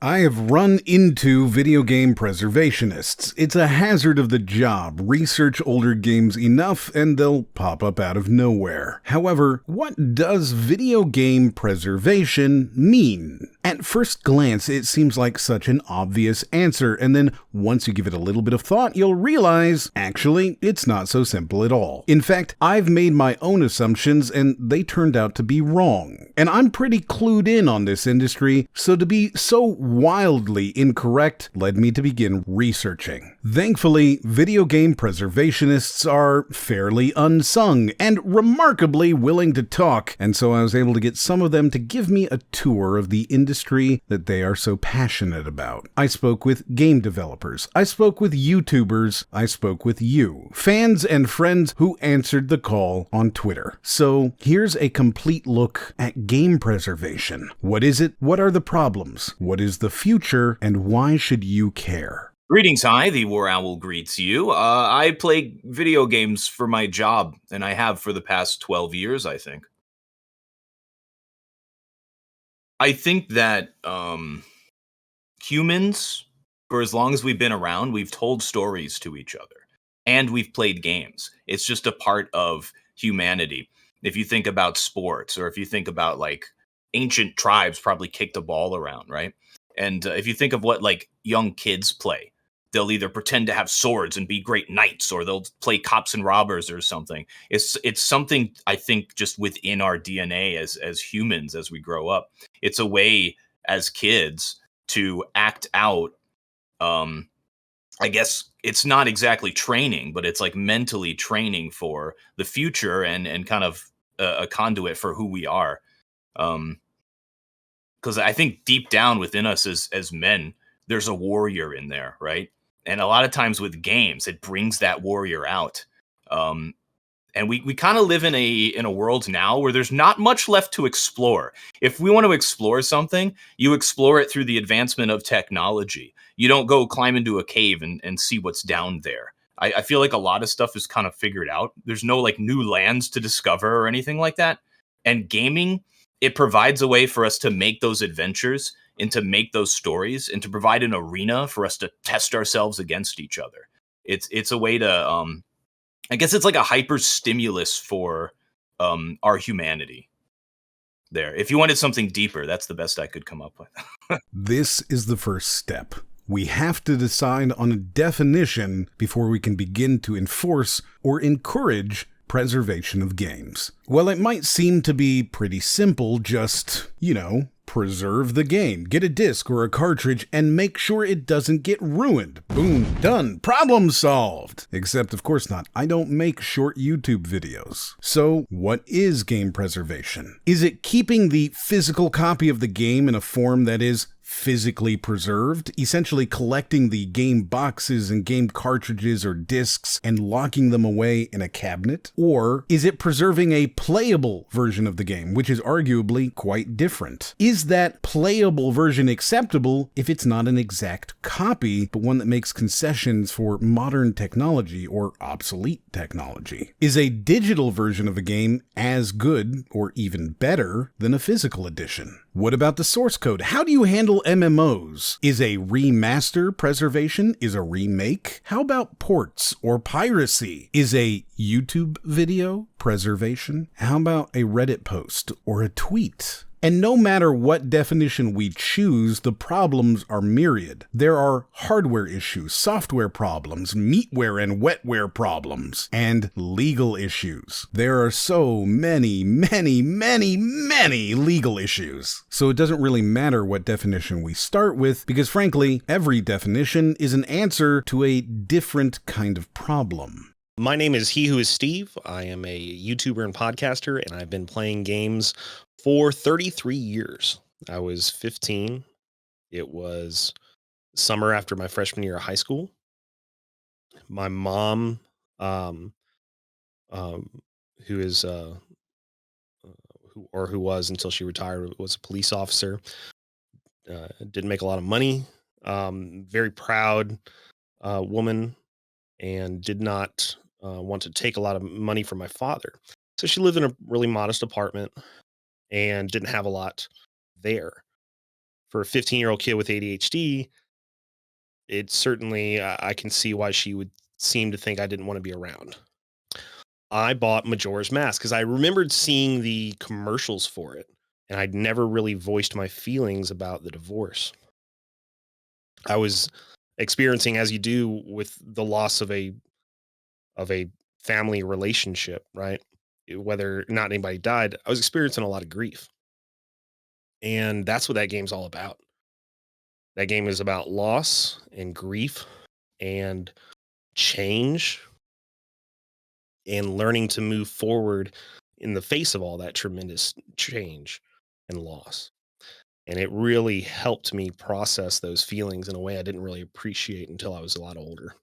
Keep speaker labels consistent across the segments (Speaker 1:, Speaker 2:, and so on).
Speaker 1: I have run into video game preservationists. It's a hazard of the job. Research older games enough and they'll pop up out of nowhere. However, what does video game preservation mean? At first glance, it seems like such an obvious answer, and then once you give it a little bit of thought, you'll realize, actually, it's not so simple at all. In fact, I've made my own assumptions and they turned out to be wrong. And I'm pretty clued in on this industry, so to be so wildly incorrect led me to begin researching. Thankfully, video game preservationists are fairly unsung and remarkably willing to talk, and so I was able to get some of them to give me a tour of the industry that they are so passionate about. I spoke with game developers, I spoke with YouTubers, I spoke with you, fans and friends who answered the call on Twitter. So here's a complete look at game preservation. What is it? What are the problems? What is the future? And why should you care?
Speaker 2: Greetings, hi, the War Owl greets you. I play video games for my job, and I have for the past 12 years, I think. I think that humans, for as long as we've been around, we've told stories to each other, and we've played games. It's just a part of humanity. If you think about sports, or if you think about, like, ancient tribes probably kicked a ball around, right? And if you think of what, like, young kids play, they'll either pretend to have swords and be great knights, or they'll play cops and robbers or something. It's something, I think, just within our DNA as humans as we grow up. It's a way as kids to act out. I guess it's not exactly training, but it's like mentally training for the future and kind of a conduit for who we are. Because I think deep down within us as men, there's a warrior in there, right? And a lot of times with games, it brings that warrior out. And we kind of live in a world now where there's not much left to explore. If we want to explore something, you explore it through the advancement of technology. You don't go climb into a cave and see what's down there. I feel like a lot of stuff is kind of figured out. There's no like new lands to discover or anything like that. And gaming, it provides a way for us to make those adventures and to make those stories and to provide an arena for us to test ourselves against each other. It's a way to, I guess it's like a hyper stimulus for our humanity there. If you wanted something deeper, that's the best I could come up with.
Speaker 1: This is the first step. We have to decide on a definition before we can begin to enforce or encourage preservation of games. Well, it might seem to be pretty simple, just, preserve the game, get a disc or a cartridge, and make sure it doesn't get ruined. Boom, done, problem solved. Except, of course not. I don't make short YouTube videos. So, what is game preservation? Is it keeping the physical copy of the game in a form that is physically preserved, essentially collecting the game boxes and game cartridges or discs and locking them away in a cabinet? Or is it preserving a playable version of the game, which is arguably quite different? Is that playable version acceptable if it's not an exact copy, but one that makes concessions for modern technology or obsolete technology? Is a digital version of a game as good or even better than a physical edition? What about the source code? How do you handle MMOs? Is a remaster preservation? Is a remake? How about ports or piracy? Is a YouTube video preservation? How about a Reddit post or a tweet? And no matter what definition we choose, the problems are myriad. There are hardware issues, software problems, meatware and wetware problems, and legal issues. There are so many legal issues. So it doesn't really matter what definition we start with, because frankly, every definition is an answer to a different kind of problem.
Speaker 3: My name is He Who Is Steve. I am a YouTuber and podcaster, and I've been playing games for 33 years. I was 15. It was summer after my freshman year of high school. My mom, who was until she retired, was a police officer. Didn't make a lot of money. Very proud woman, and did not want to take a lot of money from my father. So she lived in a really modest apartment and didn't have a lot there. For a 15-year-old kid with ADHD, it certainly, I can see why she would seem to think I didn't want to be around. I bought Majora's Mask because I remembered seeing the commercials for it, and I'd never really voiced my feelings about the divorce. I was experiencing, as you do with the loss of a family relationship, right? Whether or not anybody died, I was experiencing a lot of grief. And that's what that game's all about. That game is about loss and grief and change and learning to move forward in the face of all that tremendous change and loss. And it really helped me process those feelings in a way I didn't really appreciate until I was a lot older.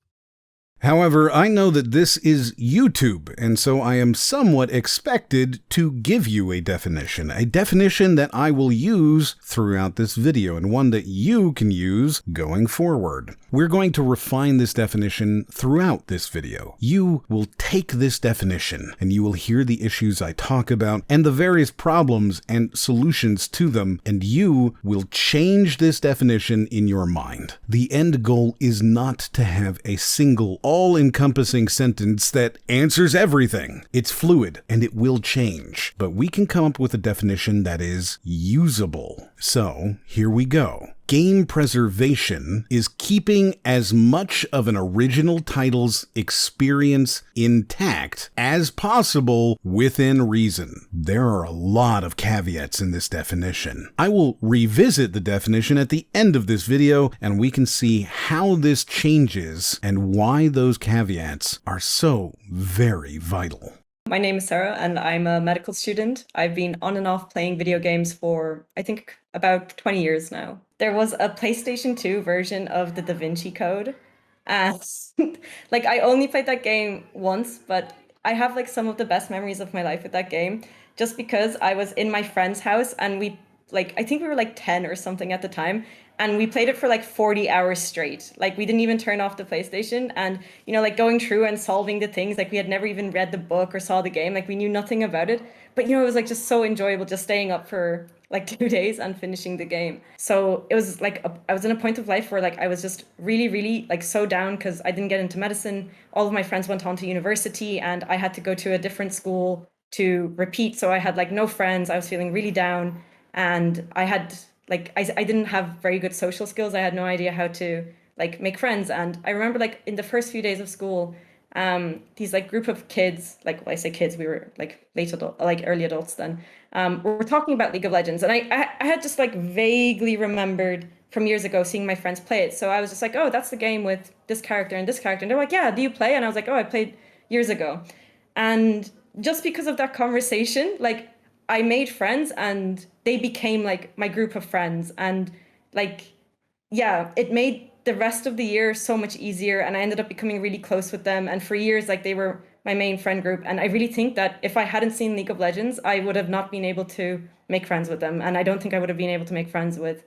Speaker 1: However, I know that this is YouTube, and so I am somewhat expected to give you a definition that I will use throughout this video, and one that you can use going forward. We're going to refine this definition throughout this video. You will take this definition, and you will hear the issues I talk about, and the various problems and solutions to them, and you will change this definition in your mind. The end goal is not to have a single all-encompassing sentence that answers everything. It's fluid and it will change, but we can come up with a definition that is usable. So here we go. Game preservation is keeping as much of an original title's experience intact as possible within reason. There are a lot of caveats in this definition. I will revisit the definition at the end of this video, and we can see how this changes and why those caveats are so very vital.
Speaker 4: My name is Sarah, and I'm a medical student. I've been on and off playing video games for, I think, about 20 years now. There was a PlayStation 2 version of the Da Vinci Code. And I only played that game once, but I have some of the best memories of my life with that game, just because I was in my friend's house and I think we were 10 or something at the time. And we played it for 40 hours straight. We didn't even turn off the PlayStation. And, going through and solving the things, we had never even read the book or saw the game. We knew nothing about it. But, it was just so enjoyable just staying up for 2 days and finishing the game. So it was I was in a point of life where I was just really, really so down because I didn't get into medicine. All of my friends went on to university and I had to go to a different school to repeat. So I had no friends. I was feeling really down. And I had I didn't have very good social skills. I had no idea how to make friends. And I remember in the first few days of school, these group of kids, well, I say kids, we were late adult, early adults then, were talking about League of Legends. And I had just vaguely remembered from years ago seeing my friends play it. So I was just oh, that's the game with this character and this character. And they're yeah, do you play? And I was oh, I played years ago. And just because of that conversation, I made friends and they became my group of friends. And yeah, it made the rest of the year so much easier. And I ended up becoming really close with them. And for years, they were my main friend group. And I really think that if I hadn't seen League of Legends, I would have not been able to make friends with them. And I don't think I would have been able to make friends with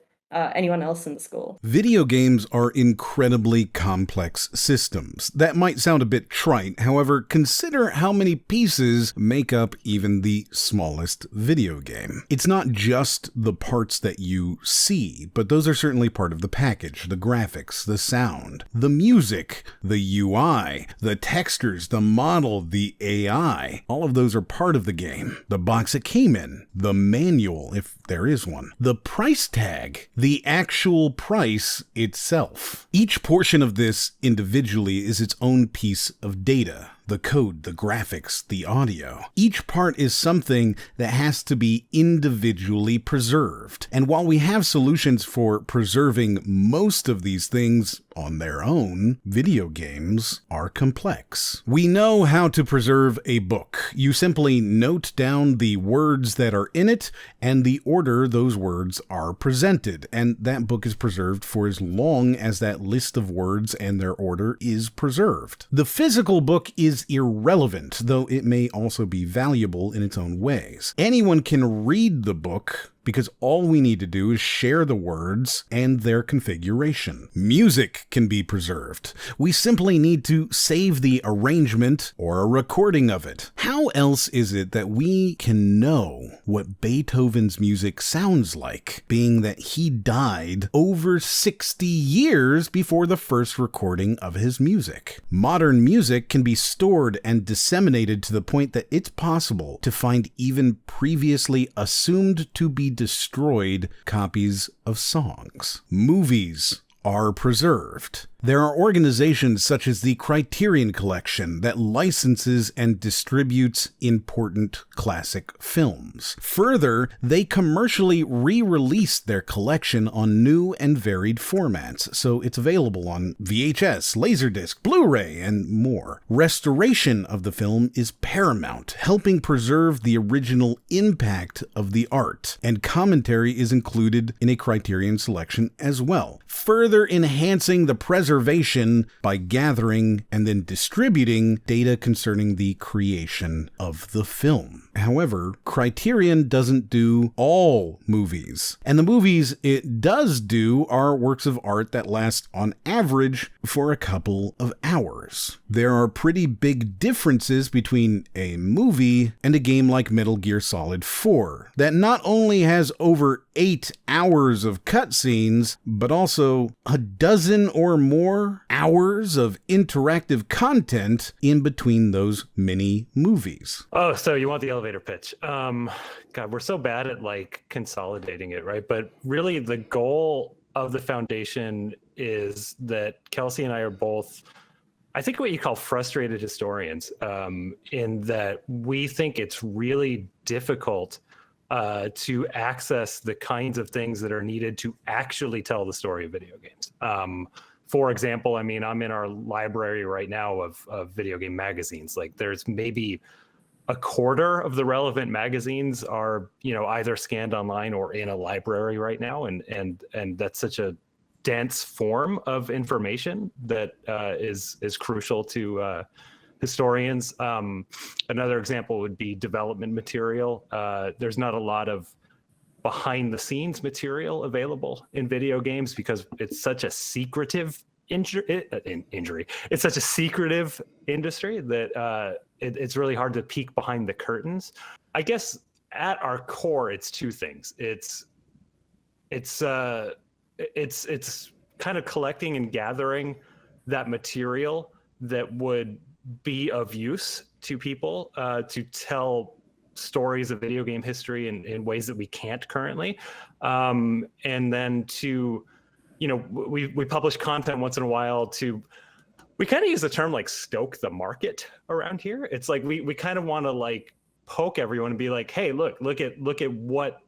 Speaker 4: anyone else in the school.
Speaker 1: Video games are incredibly complex systems. That might sound a bit trite, however, consider how many pieces make up even the smallest video game. It's not just the parts that you see, but those are certainly part of the package. The graphics, the sound, the music, the UI, the textures, the model, the AI. All of those are part of the game. The box it came in, the manual, if there is one, the price tag, the actual price itself. Each portion of this individually is its own piece of data. The code, the graphics, the audio. Each part is something that has to be individually preserved. And while we have solutions for preserving most of these things on their own, video games are complex. We know how to preserve a book. You simply note down the words that are in it and the order those words are presented, and that book is preserved for as long as that list of words and their order is preserved. The physical book is irrelevant, though it may also be valuable in its own ways. Anyone can read the book, because all we need to do is share the words and their configuration. Music can be preserved. We simply need to save the arrangement or a recording of it. How else is it that we can know what Beethoven's music sounds like, being that he died over 60 years before the first recording of his music? Modern music can be stored and disseminated to the point that it's possible to find even previously assumed to be destroyed copies of songs. Movies are preserved. There are organizations such as the Criterion Collection that licenses and distributes important classic films. Further, they commercially re-release their collection on new and varied formats, so it's available on VHS, Laserdisc, Blu-ray, and more. Restoration of the film is paramount, helping preserve the original impact of the art, and commentary is included in a Criterion selection as well, further enhancing the preservation by gathering and then distributing data concerning the creation of the film. However, Criterion doesn't do all movies, and the movies it does do are works of art that last on average for a couple of hours. There are pretty big differences between a movie and a game like Metal Gear Solid 4 that not only has over 8 hours of cutscenes, but also a dozen or more hours of interactive content in between those mini movies.
Speaker 5: Oh, so you want the elevator pitch. God, we're so bad at like consolidating it, right? But really the goal of the foundation is that Kelsey and I are both, I think, what you call frustrated historians, in that we think it's really difficult to access the kinds of things that are needed to actually tell the story of video games. For example, I mean, I'm in our library right now of video game magazines. Like, there's maybe a quarter of the relevant magazines are, you know, either scanned online or in a library right now, and that's such a dense form of information that is crucial to historians. Another example would be development material. There's not a lot of behind the scenes material available in video games because it's such a secretive injury. It's such a secretive industry that it's really hard to peek behind the curtains. I guess at our core, it's two things. It's kind of collecting and gathering that material that would be of use to people to tell stories of video game history in ways that we can't currently. And then to, you know, we publish content once in a while to, we kind of use the term like stoke the market around here. It's like we kind of want to like poke everyone and be like, hey, look at what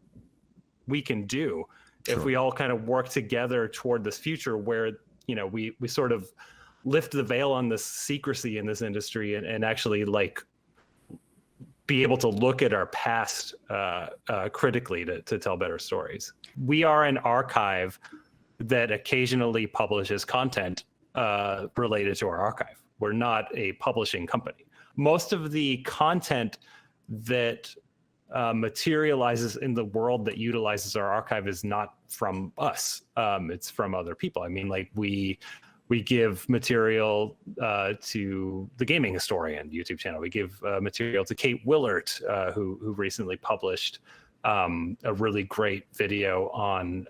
Speaker 5: we can do if we all kind of work together toward this future where, you know, we sort of lift the veil on this secrecy in this industry and actually like be able to look at our past critically to tell better stories. We are an archive that occasionally publishes content related to our archive. We're not a publishing company. Most of the content that materializes in the world that utilizes our archive is not from us. It's from other people. I mean, like we give material to the Gaming Historian YouTube channel. We give material to Kate Willert, who recently published a really great video on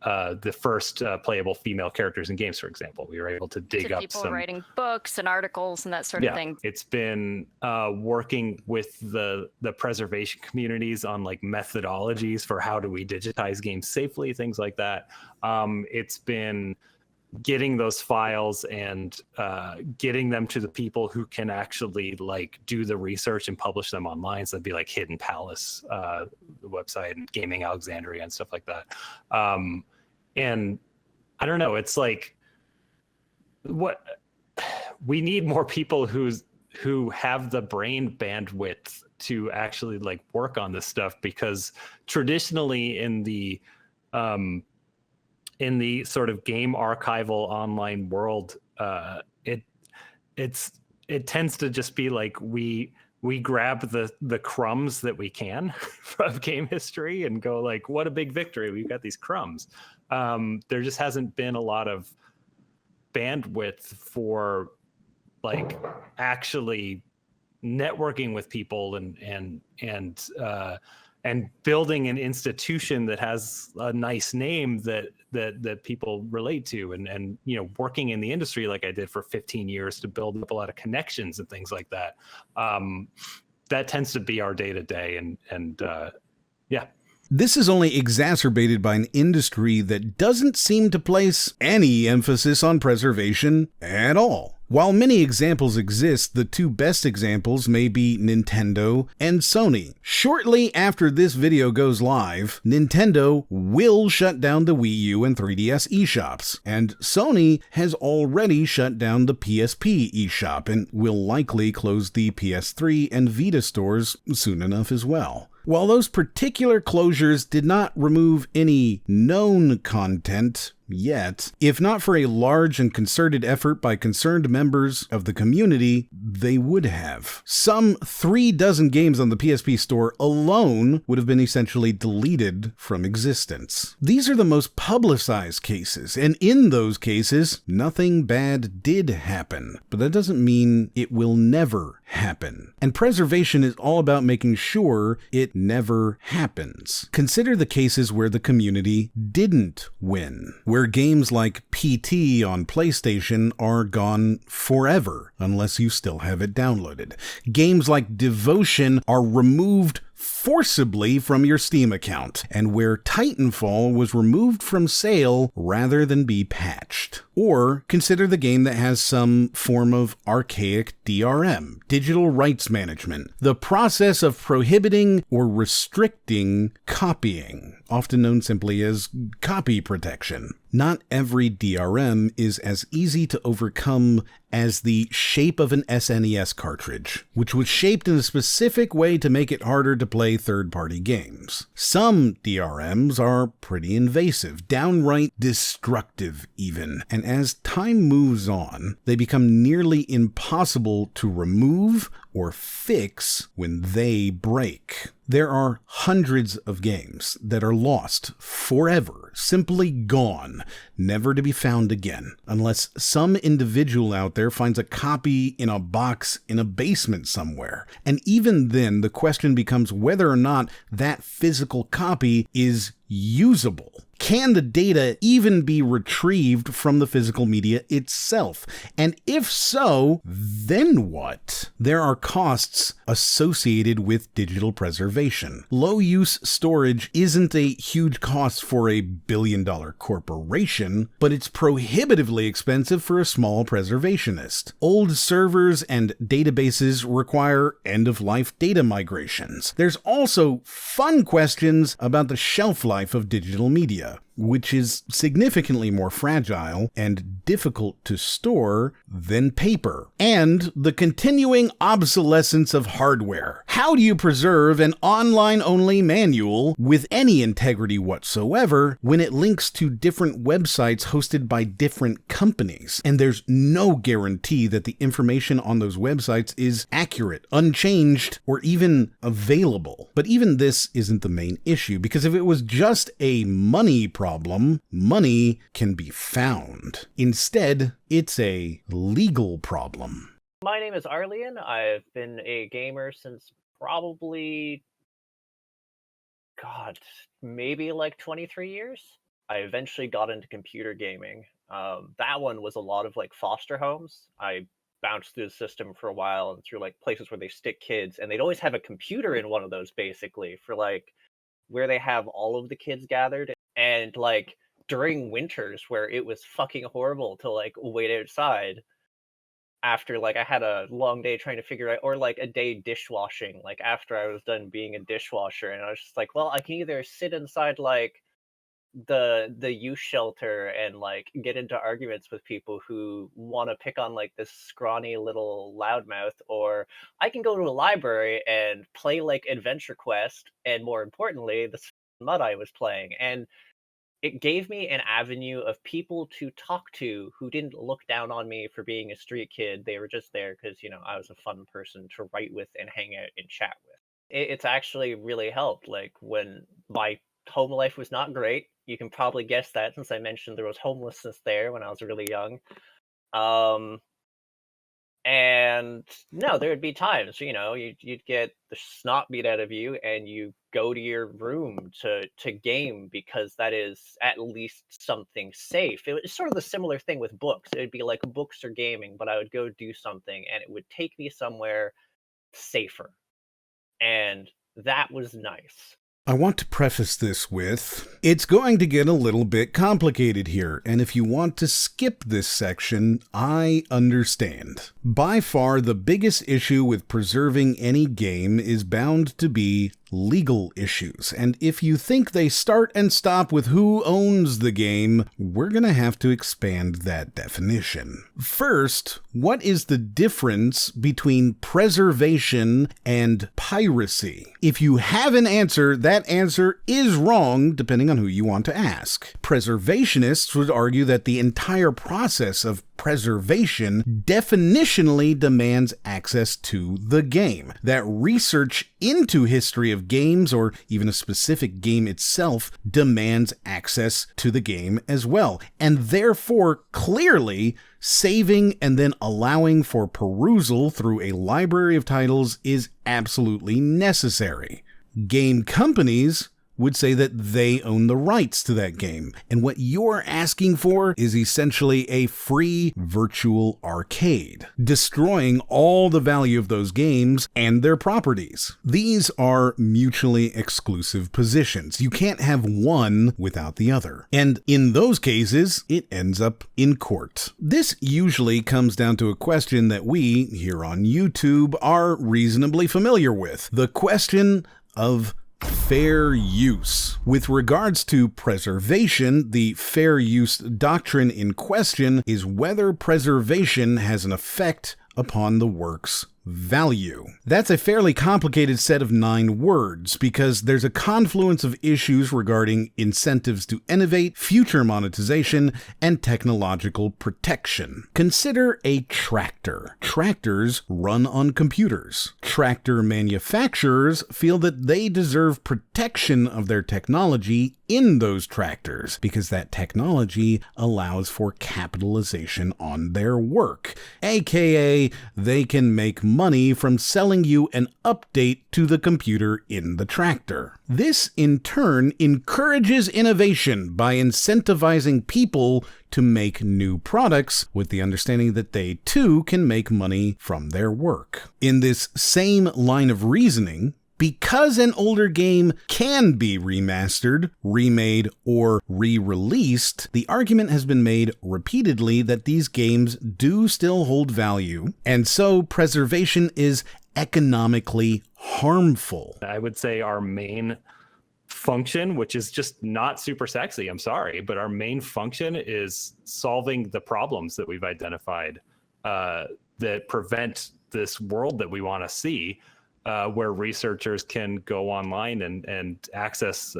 Speaker 5: the first playable female characters in games, for example. We were able to dig up
Speaker 6: people
Speaker 5: some
Speaker 6: writing books and articles and that sort of thing.
Speaker 5: It's been working with the preservation communities on like methodologies for how do we digitize games safely, things like that. It's been getting those files and getting them to the people who can actually like do the research and publish them online. So that'd be like Hidden Palace, the website, and Gaming Alexandria and stuff like that. And I don't know, it's like what we need more people who have the brain bandwidth to actually like work on this stuff, because traditionally in the sort of game archival online world, it tends to just be like we we grab the crumbs that we can of game history and go like, what a big victory, we've got these crumbs. There just hasn't been a lot of bandwidth for like actually networking with people and building an institution that has a nice name that people relate to, and working in the industry like I did for 15 years to build up a lot of connections and things like that. That tends to be our day to day, and yeah.
Speaker 1: This is only exacerbated by an industry that doesn't seem to place any emphasis on preservation at all. While many examples exist, the two best examples may be Nintendo and Sony. Shortly after this video goes live, Nintendo will shut down the Wii U and 3DS eShops, and Sony has already shut down the PSP eShop and will likely close the PS3 and Vita stores soon enough as well. While those particular closures did not remove any known content yet, if not for a large and concerted effort by concerned members of the community, they would have. Some 36 games on the PSP store alone would have been essentially deleted from existence. These are the most publicized cases, and in those cases, nothing bad did happen. But that doesn't mean it will never happen. And preservation is all about making sure it never happens. Consider the cases where the community didn't win, where games like PT on PlayStation are gone forever, unless you still have it downloaded. Games like Devotion are removed forcibly from your Steam account, and where Titanfall was removed from sale rather than be patched. Or consider the game that has some form of archaic DRM, digital rights management, the process of prohibiting or restricting copying, often known simply as copy protection. Not every DRM is as easy to overcome as the shape of an SNES cartridge, which was shaped in a specific way to make it harder to play third-party games. Some DRMs are pretty invasive, downright destructive even, and as time moves on, they become nearly impossible to remove or fix when they break. There are hundreds of games that are lost forever, simply gone, never to be found again, unless some individual out there finds a copy in a box in a basement somewhere. And even then, the question becomes whether or not that physical copy is usable. Can the data even be retrieved from the physical media itself? And if so, then what? There are costs associated with digital preservation. Low-use storage isn't a huge cost for a billion-dollar corporation, but it's prohibitively expensive for a small preservationist. Old servers and databases require end-of-life data migrations. There's also fun questions about the shelf life of digital media, which is significantly more fragile and difficult to store than paper, and the continuing obsolescence of hardware. How do you preserve an online-only manual with any integrity whatsoever when it links to different websites hosted by different companies, and there's no guarantee that the information on those websites is accurate, unchanged, or even available? But even this isn't the main issue, because if it was just a money problem, money can be found. Instead, it's a legal problem.
Speaker 7: My name is Arlian. I've been a gamer since probably, maybe like 23 years. I eventually got into computer gaming. That one was a lot of like foster homes. I bounced through the system for a while and through like places where they stick kids, and they'd always have a computer in one of those basically for like where they have all of the kids gathered. And like during winters where it was fucking horrible to like wait outside after like I had a long day trying to figure out, or like a day dishwashing, like after I was done being a dishwasher, and I was just like, well, I can either sit inside like the youth shelter and like get into arguments with people who want to pick on like this scrawny little loudmouth, or I can go to a library and play like Adventure Quest, and more importantly, the mud I was playing. And it gave me an avenue of people to talk to who didn't look down on me for being a street kid. They were just there because, I was a fun person to write with and hang out and chat with. It's actually really helped. Like, when my home life was not great, you can probably guess that since I mentioned there was homelessness there when I was really young. And no, there would be times, you'd get the snot beat out of you and you go to your room to game because that is at least something safe. It was sort of the similar thing with books. It would be like books or gaming, but I would go do something and it would take me somewhere safer. And that was nice.
Speaker 1: I want to preface this with, it's going to get a little bit complicated here, and if you want to skip this section, I understand. By far, the biggest issue with preserving any game is bound to be legal issues, and if you think they start and stop with who owns the game, we're gonna have to expand that definition. First, what is the difference between preservation and piracy? If you have an answer, that answer is wrong, depending on who you want to ask. Preservationists would argue that the entire process of preservation definitionally demands access to the game, that research into history of games, or even a specific game itself, demands access to the game as well, and therefore clearly saving and then allowing for perusal through a library of titles is absolutely necessary. Game companies would say that they own the rights to that game, and what you're asking for is essentially a free virtual arcade, destroying all the value of those games and their properties. These are mutually exclusive positions. You can't have one without the other, and in those cases, it ends up in court. This usually comes down to a question that we, here on YouTube, are reasonably familiar with. The question of fair use. With regards to preservation, the fair use doctrine in question is whether preservation has an effect upon the work's value. That's a fairly complicated set of 9 words because there's a confluence of issues regarding incentives to innovate, future monetization, and technological protection. Consider a tractor. Tractors run on computers. Tractor manufacturers feel that they deserve protection of their technology in those tractors because that technology allows for capitalization on their work, aka they can make money from selling you an update to the computer in the tractor. This, in turn, encourages innovation by incentivizing people to make new products with the understanding that they, too, can make money from their work. In this same line of reasoning, because an older game can be remastered, remade, or re-released, the argument has been made repeatedly that these games do still hold value, and so preservation is economically harmful.
Speaker 5: I would say our main function, which is just not super sexy, I'm sorry, but our main function is solving the problems that we've identified that prevent this world that we want to see. Where researchers can go online and access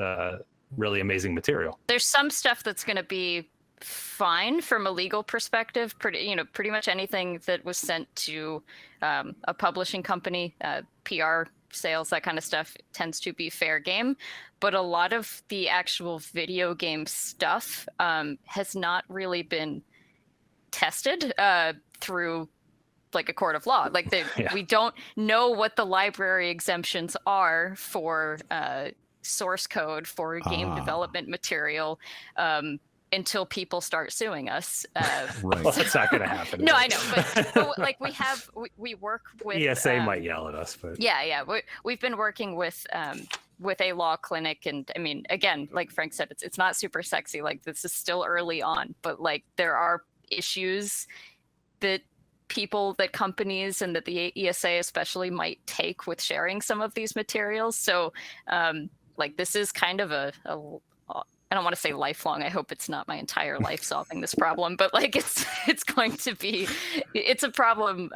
Speaker 5: really amazing material.
Speaker 6: There's some stuff that's going to be fine from a legal perspective. Pretty much anything that was sent to a publishing company, PR, sales, that kind of stuff tends to be fair game. But a lot of the actual video game stuff has not really been tested through like a court of law. Like we don't know what the library exemptions are for source code for game development material until people start suing us.
Speaker 1: Right.
Speaker 5: Well, that's not going to happen.
Speaker 6: No, I know, but like we work with
Speaker 5: ESA might yell at us, but
Speaker 6: we've been working with a law clinic, and I mean, again, like Frank said, it's not super sexy. Like, this is still early on, but like there are issues that companies and that the ESA especially might take with sharing some of these materials. So like this is kind of a I don't want to say lifelong. I hope it's not my entire life solving this problem, but like it's a problem,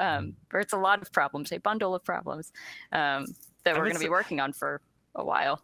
Speaker 6: or it's a lot of problems, a bundle of problems that we're going to be working on for a while.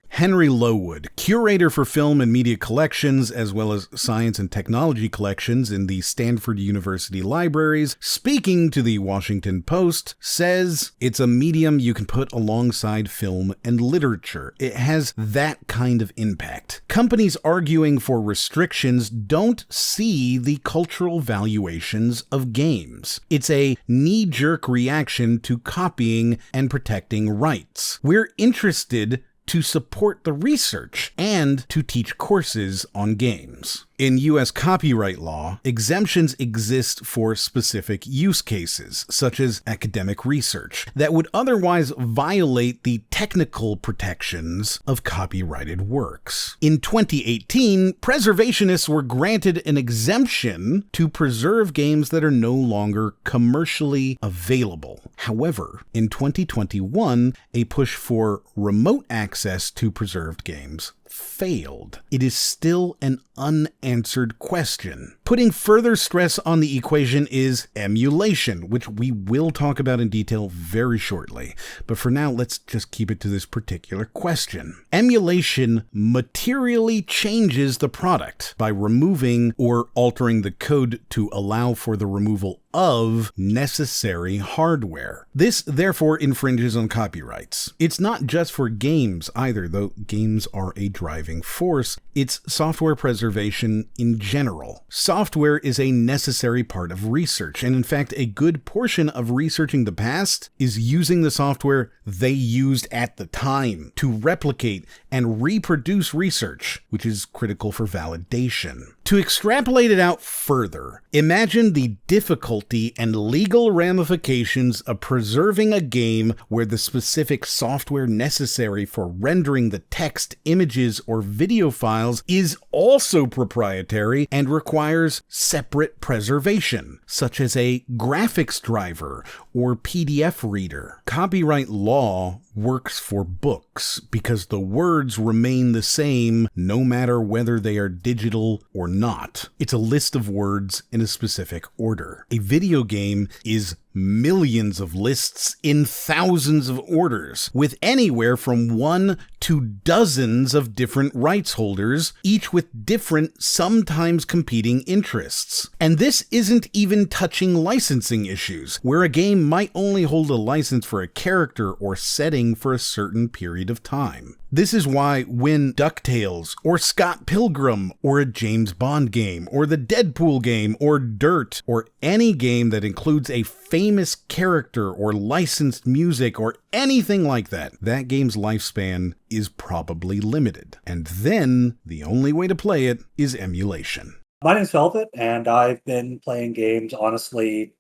Speaker 1: Henry Lowood, curator for film and media collections, as well as science and technology collections in the Stanford University libraries, speaking to the Washington Post, says it's a medium you can put alongside film and literature. It has that kind of impact. Companies arguing for restrictions don't see the cultural valuations of games. It's a knee-jerk reaction to copying and protecting rights. We're interested to support the research and to teach courses on games. In U.S. copyright law, exemptions exist for specific use cases, such as academic research, that would otherwise violate the technical protections of copyrighted works. In 2018, preservationists were granted an exemption to preserve games that are no longer commercially available. However, in 2021, a push for remote access to preserved games failed. It is still an unanswered question. Putting further stress on the equation is emulation, which we will talk about in detail very shortly. But for now, let's just keep it to this particular question. Emulation materially changes the product by removing or altering the code to allow for the removal of necessary hardware. This, therefore, infringes on copyrights. It's not just for games either, though games are a driving force. It's software preservation in general. Software is a necessary part of research, and in fact, a good portion of researching the past is using the software they used at the time to replicate and reproduce research, which is critical for validation. To extrapolate it out further, imagine the difficulty and legal ramifications of preserving a game where the specific software necessary for rendering the text, images, or video files is also proprietary and requires separate preservation, such as a graphics driver or PDF reader. Copyright law works for books because the words remain the same no matter whether they are digital or not. It's a list of words in a specific order. A video game is millions of lists in thousands of orders, with anywhere from 1 to dozens of different rights holders, each with different, sometimes competing interests. And this isn't even touching licensing issues, where a game might only hold a license for a character or setting for a certain period of time. This is why when DuckTales, or Scott Pilgrim, or a James Bond game, or the Deadpool game, or Dirt, or any game that includes a famous character or licensed music or anything like that, that game's lifespan is probably limited. And then the only way to play it is emulation.
Speaker 8: My name's Velvet, and I've been playing games, honestly,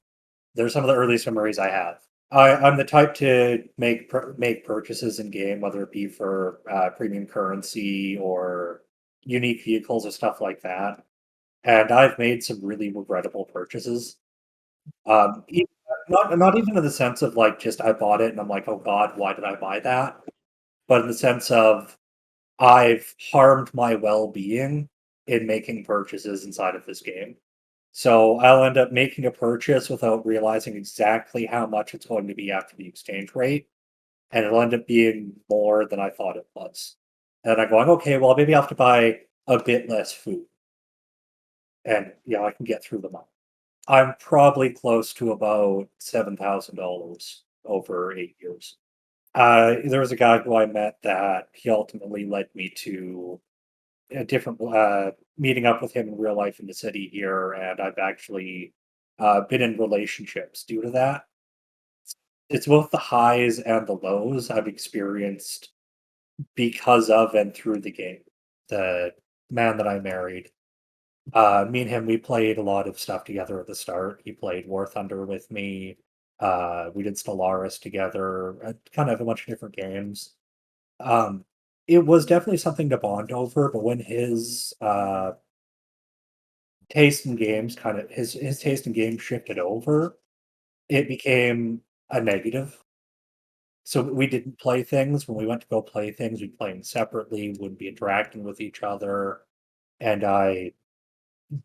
Speaker 8: they're some of the earliest memories I have. I'm the type to make purchases in game, whether it be for premium currency or unique vehicles or stuff like that. And I've made some really regrettable purchases. Not even in the sense of like just I bought it and I'm like, oh God, why did I buy that? But in the sense of I've harmed my well-being in making purchases inside of this game. So I'll end up making a purchase without realizing exactly how much it's going to be after the exchange rate, and it'll end up being more than I thought it was. And I'm going, okay, well, maybe I'll have to buy a bit less food. And, I can get through the month. I'm probably close to about $7,000 over 8 years. There was a guy who I met that he ultimately led me to a different meeting up with him in real life in the city here, and I've actually been in relationships due to that. It's both the highs and the lows I've experienced because of and through the game. The man that I married, me and him, we played a lot of stuff together at the start. He played War Thunder with me. We did Stellaris together, kind of a bunch of different games. It was definitely something to bond over, but when his taste in games his taste in games shifted over, it became a negative. So we didn't play things. When we went to go play things, we'd play them separately, wouldn't be interacting with each other. And I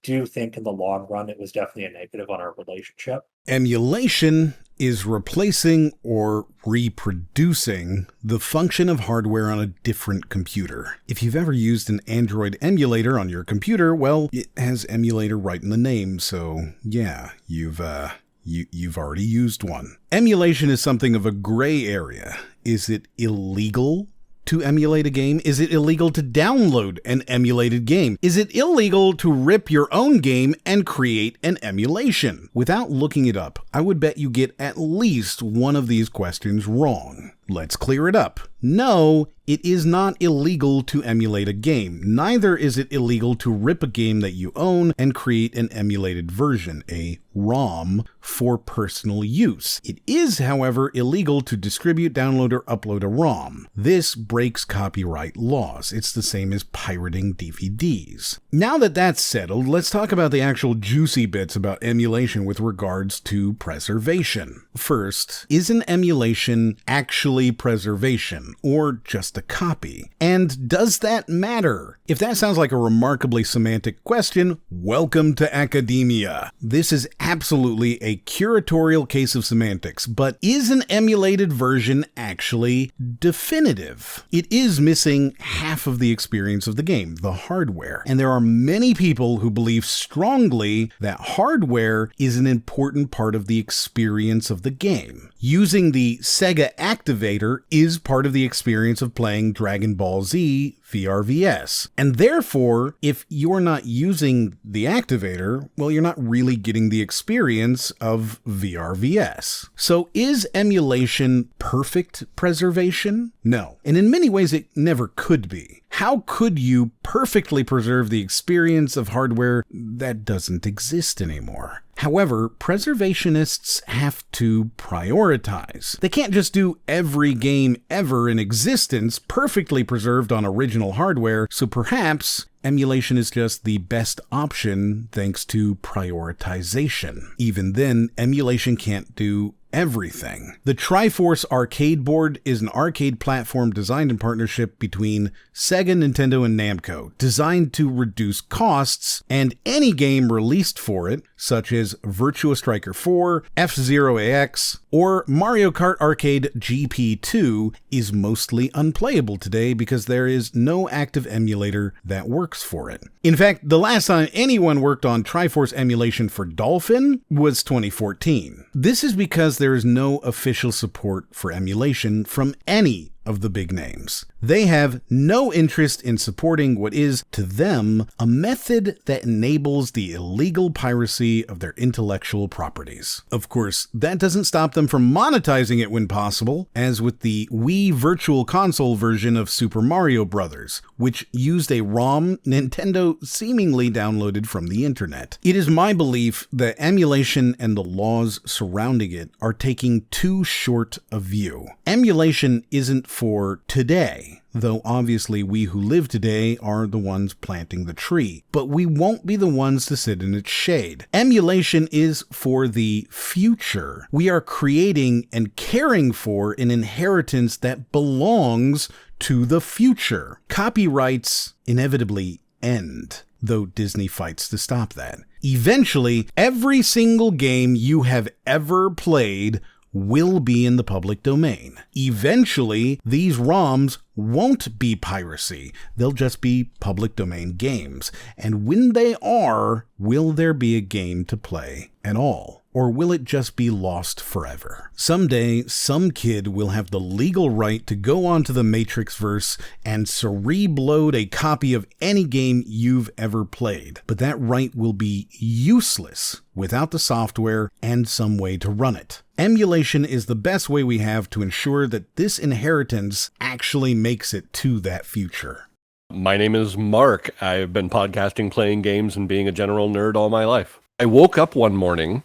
Speaker 8: do think in the long run it was definitely a negative on our relationship.
Speaker 1: Emulation is replacing or reproducing the function of hardware on a different computer. If you've ever used an Android emulator on your computer, well, it has emulator right in the name, so yeah, you've already used one. Emulation is something of a gray area. Is it illegal to emulate a game? Is it illegal to download an emulated game? Is it illegal to rip your own game and create an emulation? Without looking it up, I would bet you get at least one of these questions wrong. Let's clear it up. No, it is not illegal to emulate a game. Neither is it illegal to rip a game that you own and create an emulated version, a ROM, for personal use. It is, however, illegal to distribute, download, or upload a ROM. This breaks copyright laws. It's the same as pirating DVDs. Now that that's settled, let's talk about the actual juicy bits about emulation with regards to preservation. First, is an emulation actually preservation, or just a copy? And does that matter? If that sounds like a remarkably semantic question, welcome to academia. This is absolutely a curatorial case of semantics, but is an emulated version actually definitive? It is missing half of the experience of the game, the hardware. And there are many people who believe strongly that hardware is an important part of the experience of the game. Using the Sega Activator is part of the experience of playing Dragon Ball Z VRVS. And therefore, if you're not using the activator, well, you're not really getting the experience of VRVS. So is emulation perfect preservation? No. And in many ways, it never could be. How could you perfectly preserve the experience of hardware that doesn't exist anymore? However, preservationists have to prioritize. They can't just do every game ever in existence perfectly preserved on original hardware, so perhaps emulation is just the best option thanks to prioritization. Even then, emulation can't do everything. The Triforce arcade board is an arcade platform designed in partnership between Sega, Nintendo, and Namco, designed to reduce costs, and any game released for it, such as Virtua Striker 4, F-Zero AX, or Mario Kart Arcade GP2, is mostly unplayable today because there is no active emulator that works for it. In fact, the last time anyone worked on Triforce emulation for Dolphin was 2014. This is because there is no official support for emulation from any of the big names. They have no interest in supporting what is, to them, a method that enables the illegal piracy of their intellectual properties. Of course, that doesn't stop them from monetizing it when possible, as with the Wii Virtual Console version of Super Mario Bros., which used a ROM Nintendo seemingly downloaded from the internet. It is my belief that emulation and the laws surrounding it are taking too short a view. Emulation isn't for today, though obviously we who live today are the ones planting the tree, but we won't be the ones to sit in its shade. Emulation is for the future. We are creating and caring for an inheritance that belongs to the future. Copyrights inevitably end, though Disney fights to stop that. Eventually, every single game you have ever played will be in the public domain. Eventually, these ROMs won't be piracy. They'll just be public domain games. And when they are, will there be a game to play at all? Or will it just be lost forever? Someday, some kid will have the legal right to go onto the MatrixVerse and cerebload a copy of any game you've ever played. But that right will be useless without the software and some way to run it. Emulation is the best way we have to ensure that this inheritance actually makes it to that future.
Speaker 9: My name is Mark. I've been podcasting, playing games, and being a general nerd all my life. I woke up one morning,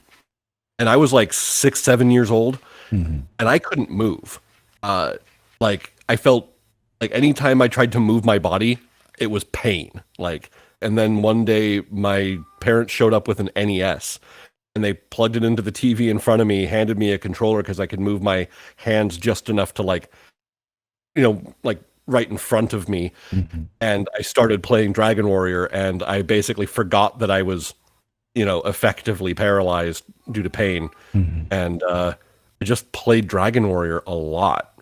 Speaker 9: and I was like 6, 7 years old, and I couldn't move. Like, I felt like anytime I tried to move my body, it was pain. And then one day, my parents showed up with an NES, and they plugged it into the TV in front of me, handed me a controller because I could move my hands just enough to right in front of me. And I started playing Dragon Warrior, and I basically forgot that I was, effectively paralyzed due to pain. And I just played Dragon Warrior a lot.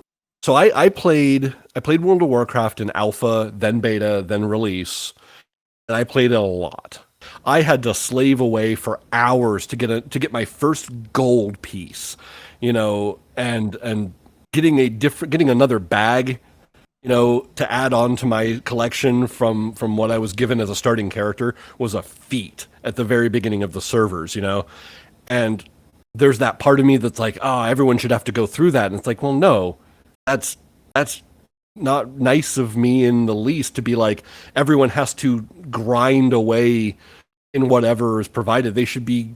Speaker 9: So I played World of Warcraft in alpha, then beta, then release, and I played it a lot. I had to slave away for hours to get my first gold piece, and getting another bag, to add on to my collection from what I was given as a starting character was a feat at the very beginning of the servers, And there's that part of me that's like, oh, everyone should have to go through that. And it's like, well, no, that's not nice of me in the least to be like, everyone has to grind away in whatever is provided. They should be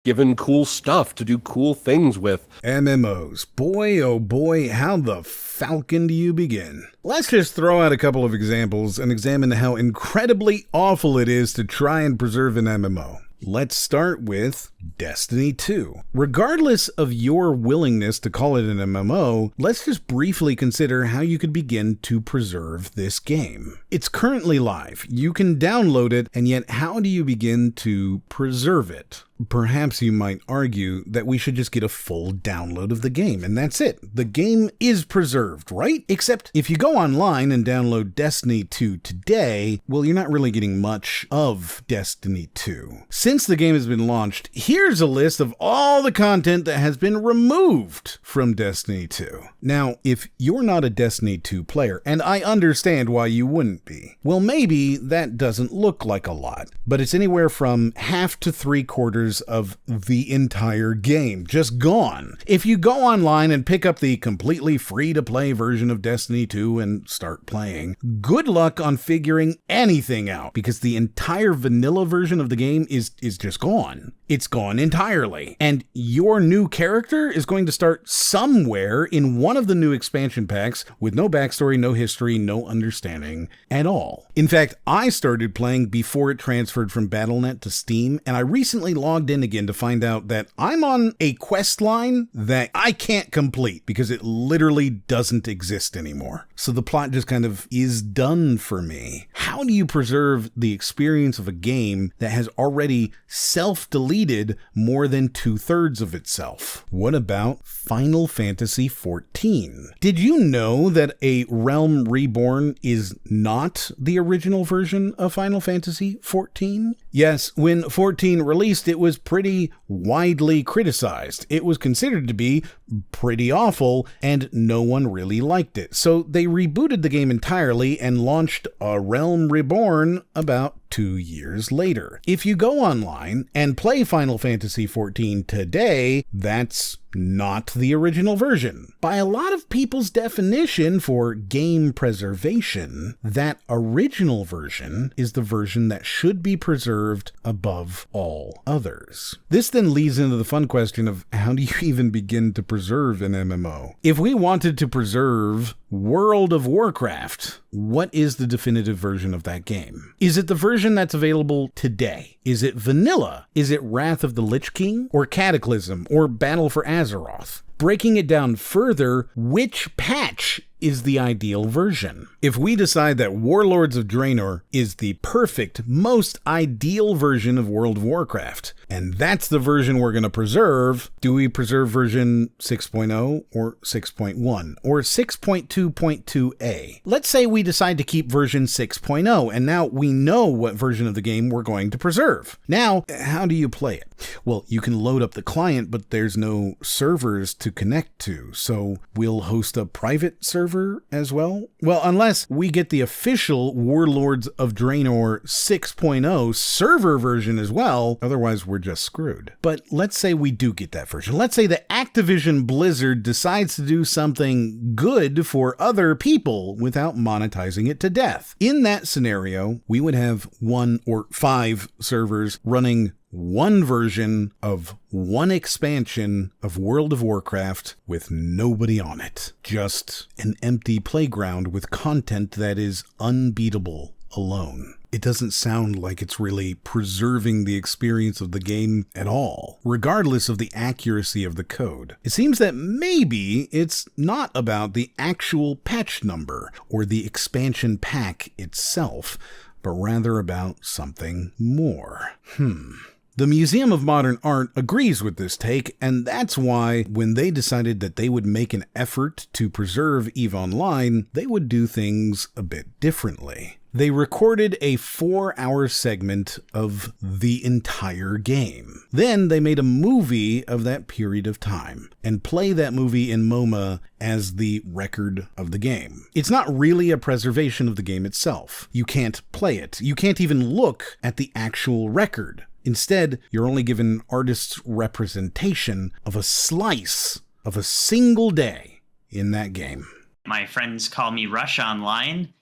Speaker 9: given cool stuff to do cool things with.
Speaker 1: MMOs. Boy, oh boy, how the falcon do you begin? Let's just throw out a couple of examples and examine how incredibly awful it is to try and preserve an MMO. Let's start with Destiny 2. Regardless of your willingness to call it an MMO, let's just briefly consider how you could begin to preserve this game. It's currently live. You can download it, and yet how do you begin to preserve it? Perhaps you might argue that we should just get a full download of the game, and that's it. The game is preserved, right? Except if you go online and download Destiny 2 today, well, you're not really getting much of Destiny 2. Since the game has been launched, here's a list of all the content that has been removed from Destiny 2. Now, if you're not a Destiny 2 player, and I understand why you wouldn't be, well, maybe that doesn't look like a lot, but it's anywhere from half to 3/4 of the entire game just gone. If you go online and pick up the completely free-to-play version of Destiny 2 and start playing, good luck on figuring anything out, because the entire vanilla version of the game is just gone. It's gone entirely. And your new character is going to start somewhere in one of the new expansion packs with no backstory, no history, no understanding at all. In fact, I started playing before it transferred from Battle.net to Steam, and I recently logged in again to find out that I'm on a quest line that I can't complete because it literally doesn't exist anymore. So the plot just kind of is done for me. How do you preserve the experience of a game that has already self-deleted more than 2/3 of itself? What about Final Fantasy XIV? Did you know that A Realm Reborn is not the original version of Final Fantasy XIV? Yes, when 14 released, it was pretty widely criticized. It was considered to be pretty awful, and no one really liked it. So they rebooted the game entirely and launched A Realm Reborn about 2 years later. If you go online and play Final Fantasy XIV today, that's not the original version. By a lot of people's definition for game preservation, that original version is the version that should be preserved above all others. This then leads into the fun question of how do you even begin to preserve an MMO? If we wanted to preserve World of Warcraft, what is the definitive version of that game? Is it the version that's available today? Is it vanilla? Is it Wrath of the Lich King? Or Cataclysm? Or Battle for Azeroth? Breaking it down further, which patch is the ideal version? If we decide that Warlords of Draenor is the perfect, most ideal version of World of Warcraft, and that's the version we're going to preserve, do we preserve version 6.0 or 6.1 or 6.2.2a? Let's say we decide to keep version 6.0, and now we know what version of the game we're going to preserve. Now, how do you play it? Well, you can load up the client, but there's no servers to connect to, so we'll host a private server as well? Well, unless we get the official Warlords of Draenor 6.0 server version as well, otherwise we're just screwed. But let's say we do get that version. Let's say that Activision Blizzard decides to do something good for other people without monetizing it to death. In that scenario, we would have 1 or 5 servers running one version of one expansion of World of Warcraft with nobody on it. Just an empty playground with content that is unbeatable alone. it doesn't sound like it's really preserving the experience of the game at all, regardless of the accuracy of the code. It seems that maybe it's not about the actual patch number or the expansion pack itself, but rather about something more. The Museum of Modern Art agrees with this take, and that's why when they decided that they would make an effort to preserve EVE Online, they would do things a bit differently. They recorded a 4-hour segment of the entire game. Then they made a movie of that period of time and play that movie in MoMA as the record of the game. It's not really a preservation of the game itself. You can't play it. You can't even look at the actual record. Instead, you're only given artist's representation of a slice of a single day in that game.
Speaker 10: My friends call me Rush Online,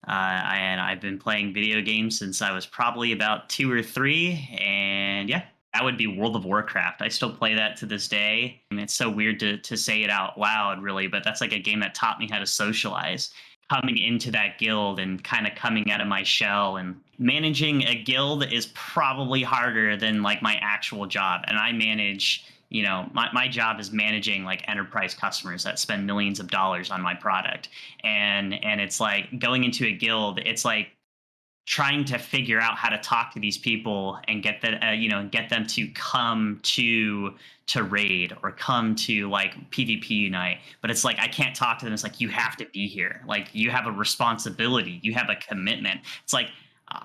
Speaker 10: and I've been playing video games since I was probably about 2 or 3, and yeah, that would be World of Warcraft. I still play that to this day. I mean, it's so weird to say it out loud, really, but that's like a game that taught me how to socialize. Coming into that guild and kind of coming out of my shell, and managing a guild is probably harder than like my actual job. And I manage, my job is managing like enterprise customers that spend millions of dollars on my product. And it's like going into a guild, it's like trying to figure out how to talk to these people and get that, get them to come to raid or come to like PvP Unite. But it's like, I can't talk to them. It's like, you have to be here. Like, you have a responsibility. You have a commitment. It's like,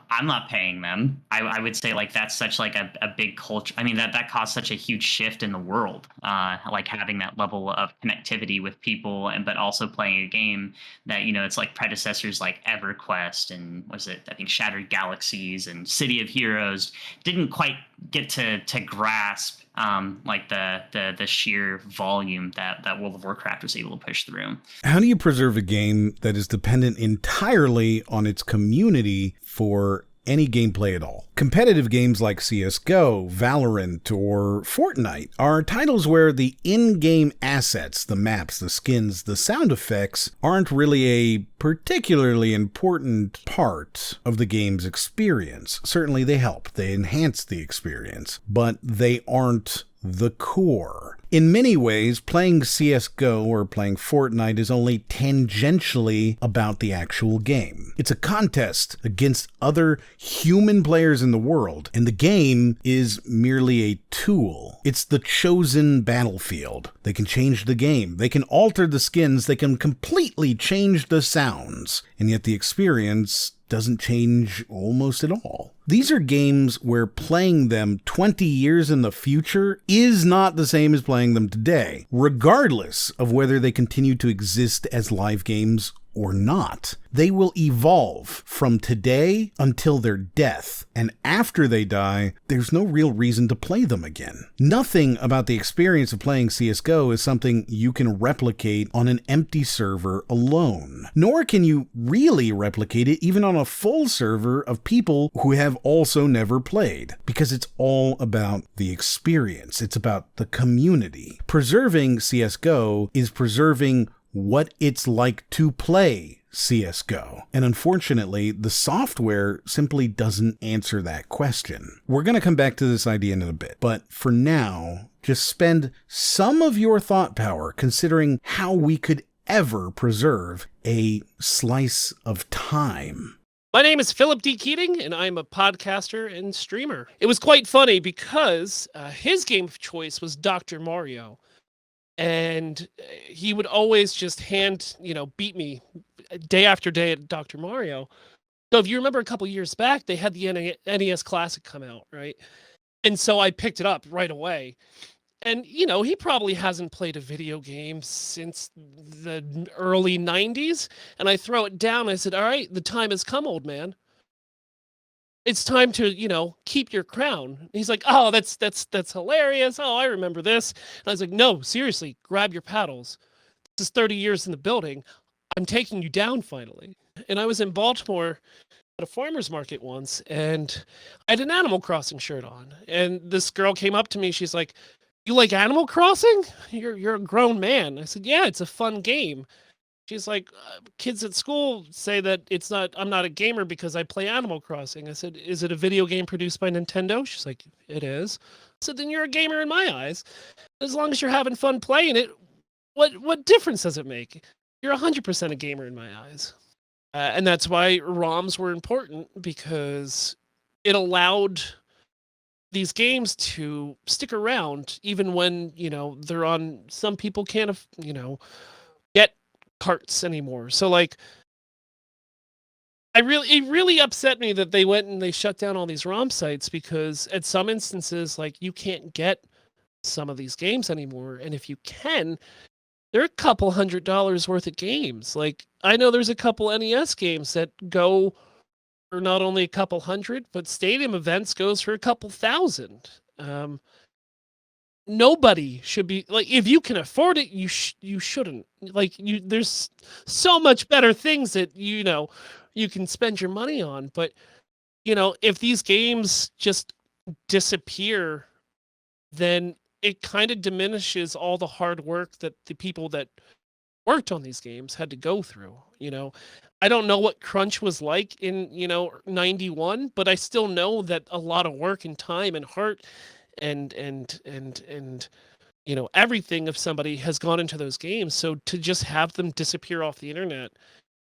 Speaker 10: I'm not paying them. I would say like that's such like a big culture. I mean, that caused such a huge shift in the world, like having that level of connectivity with people, but also playing a game that, it's like predecessors like EverQuest and I think Shattered Galaxies and City of Heroes didn't quite get to grasp like the sheer volume that World of Warcraft was able to push through.
Speaker 1: How do you preserve a game that is dependent entirely on its community for any gameplay at all? Competitive games like CSGO, Valorant, or Fortnite are titles where the in-game assets, the maps, the skins, the sound effects, aren't really a particularly important part of the game's experience. Certainly they help, they enhance the experience, but they aren't the core. In many ways, playing CSGO or playing Fortnite is only tangentially about the actual game. It's a contest against other human players in the world, and the game is merely a tool. It's the chosen battlefield. They can change the game, they can alter the skins, they can completely change the sounds, and yet the experience doesn't change almost at all. These are games where playing them 20 years in the future is not the same as playing them today, regardless of whether they continue to exist as live games or not. They will evolve from today until their death, and after they die, there's no real reason to play them again. Nothing about the experience of playing CSGO is something you can replicate on an empty server alone, nor can you really replicate it even on a full server of people who have also never played, because it's all about the experience. It's about the community. Preserving CSGO is preserving what it's like to play CSGO. And unfortunately, the software simply doesn't answer that question. We're going to come back to this idea in a bit, but for now, just spend some of your thought power considering how we could ever preserve a slice of time.
Speaker 11: My name is Philip D. Keating, and I'm a podcaster and streamer. It was quite funny because his game of choice was Dr. Mario. And he would always just beat me day after day at Dr. Mario. So if you remember a couple years back, they had the NES Classic come out, right? And so I picked it up right away. And, he probably hasn't played a video game since the early 90s. And I throw it down. I said, all right, the time has come, old man. It's time to, keep your crown. And he's like, oh, that's hilarious. Oh, I remember this. And I was like, no, seriously, grab your paddles. This is 30 years in the building. I'm taking you down finally. And I was in Baltimore at a farmer's market once, and I had an Animal Crossing shirt on. And this girl came up to me. She's like, you like Animal Crossing? You're a grown man. I said, yeah, it's a fun game. She's like, kids at school say that I'm not a gamer because I play Animal Crossing. I said, is it a video game produced by Nintendo? She's like, it is. I said, then you're a gamer in my eyes. As long as you're having fun playing it, what difference does it make? You're 100% a gamer in my eyes. And that's why ROMs were important, because it allowed these games to stick around even when, they're on, some people can't, get carts anymore. So like, it really upset me that they went and they shut down all these ROM sites, because at some instances, like, you can't get some of these games anymore. And if you can, they're a couple $100 worth of games. Like, I know there's a couple NES games that go for not only a couple hundred, but Stadium Events goes for a couple thousand. Nobody should be like, if you can afford it, you shouldn't. Like, there's so much better things that you can spend your money on. But if these games just disappear, then it kind of diminishes all the hard work that the people that worked on these games had to go through. I don't know what crunch was like in 91, but I still know that a lot of work and time and heart and everything of somebody has gone into those games. So to just have them disappear off the internet,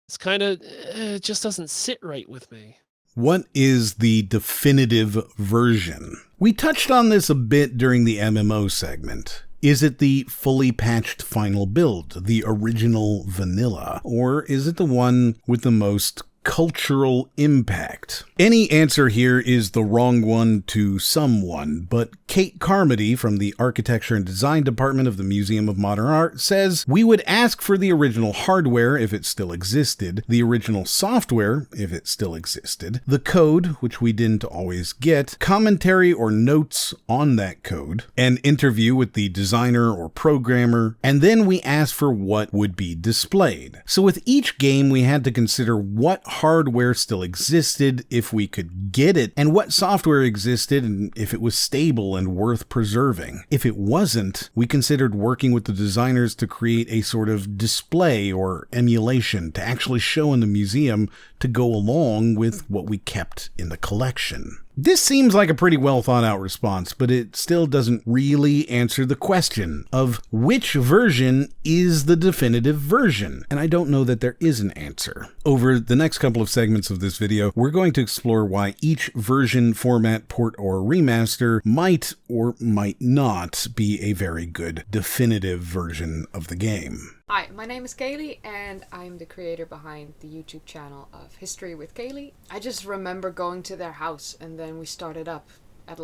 Speaker 11: it's kind of, it just doesn't sit right with me.
Speaker 1: What is the definitive version? We touched on this a bit during the MMO segment. Is it the fully patched final build, the original vanilla, or is it the one with the most cultural impact? Any answer here is the wrong one to someone, but Kate Carmody from the Architecture and Design Department of the Museum of Modern Art says we would ask for the original hardware if it still existed, the original software if it still existed, the code, which we didn't always get, commentary or notes on that code, an interview with the designer or programmer, and then we asked for what would be displayed. So with each game, we had to consider what hardware still existed if we could get it, and what software existed and if it was stable and worth preserving. If it wasn't, we considered working with the designers to create a sort of display or emulation to actually show in the museum to go along with what we kept in the collection. This seems like a pretty well thought out response, but it still doesn't really answer the question of which version is the definitive version, and I don't know that there is an answer. Over the next couple of segments of this video, we're going to explore why each version, format, port, or remaster might or might not be a very good definitive version of the game.
Speaker 12: Hi, my name is Kaylee, and I'm the creator behind the YouTube channel of History with Kaylee. I just remember going to their house, and then we started up at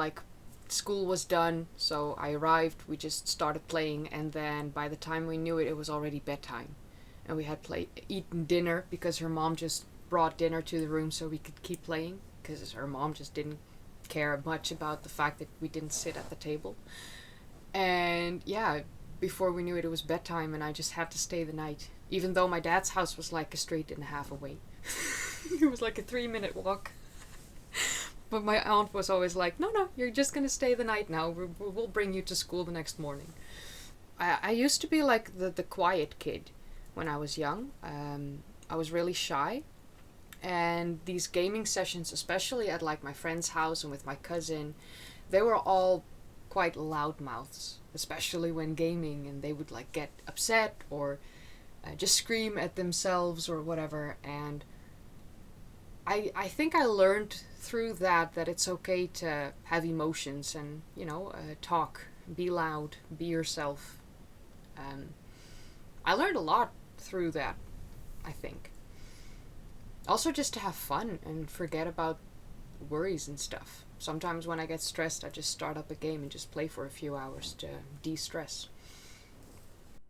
Speaker 12: school was done, so I arrived, we just started playing, and then by the time we knew it, it was already bedtime. And we had eaten dinner because her mom just brought dinner to the room so we could keep playing, because her mom just didn't care much about the fact that we didn't sit at the table. And yeah, before we knew it, it was bedtime, and I just had to stay the night. Even though my dad's house was like a street and a half away. It was like a 3-minute walk. But my aunt was always like, no, you're just gonna stay the night now. We'll bring you to school the next morning. I used to be like the quiet kid when I was young. I was really shy. And these gaming sessions, especially at my friend's house and with my cousin, they were all quite loud mouths, especially when gaming, and they would get upset or just scream at themselves or whatever. And I think I learned through that it's okay to have emotions and talk, be loud, be yourself. I learned a lot through that, I think. Also just to have fun and forget about worries and stuff. Sometimes when I get stressed, I just start up a game and just play for a few hours to de-stress.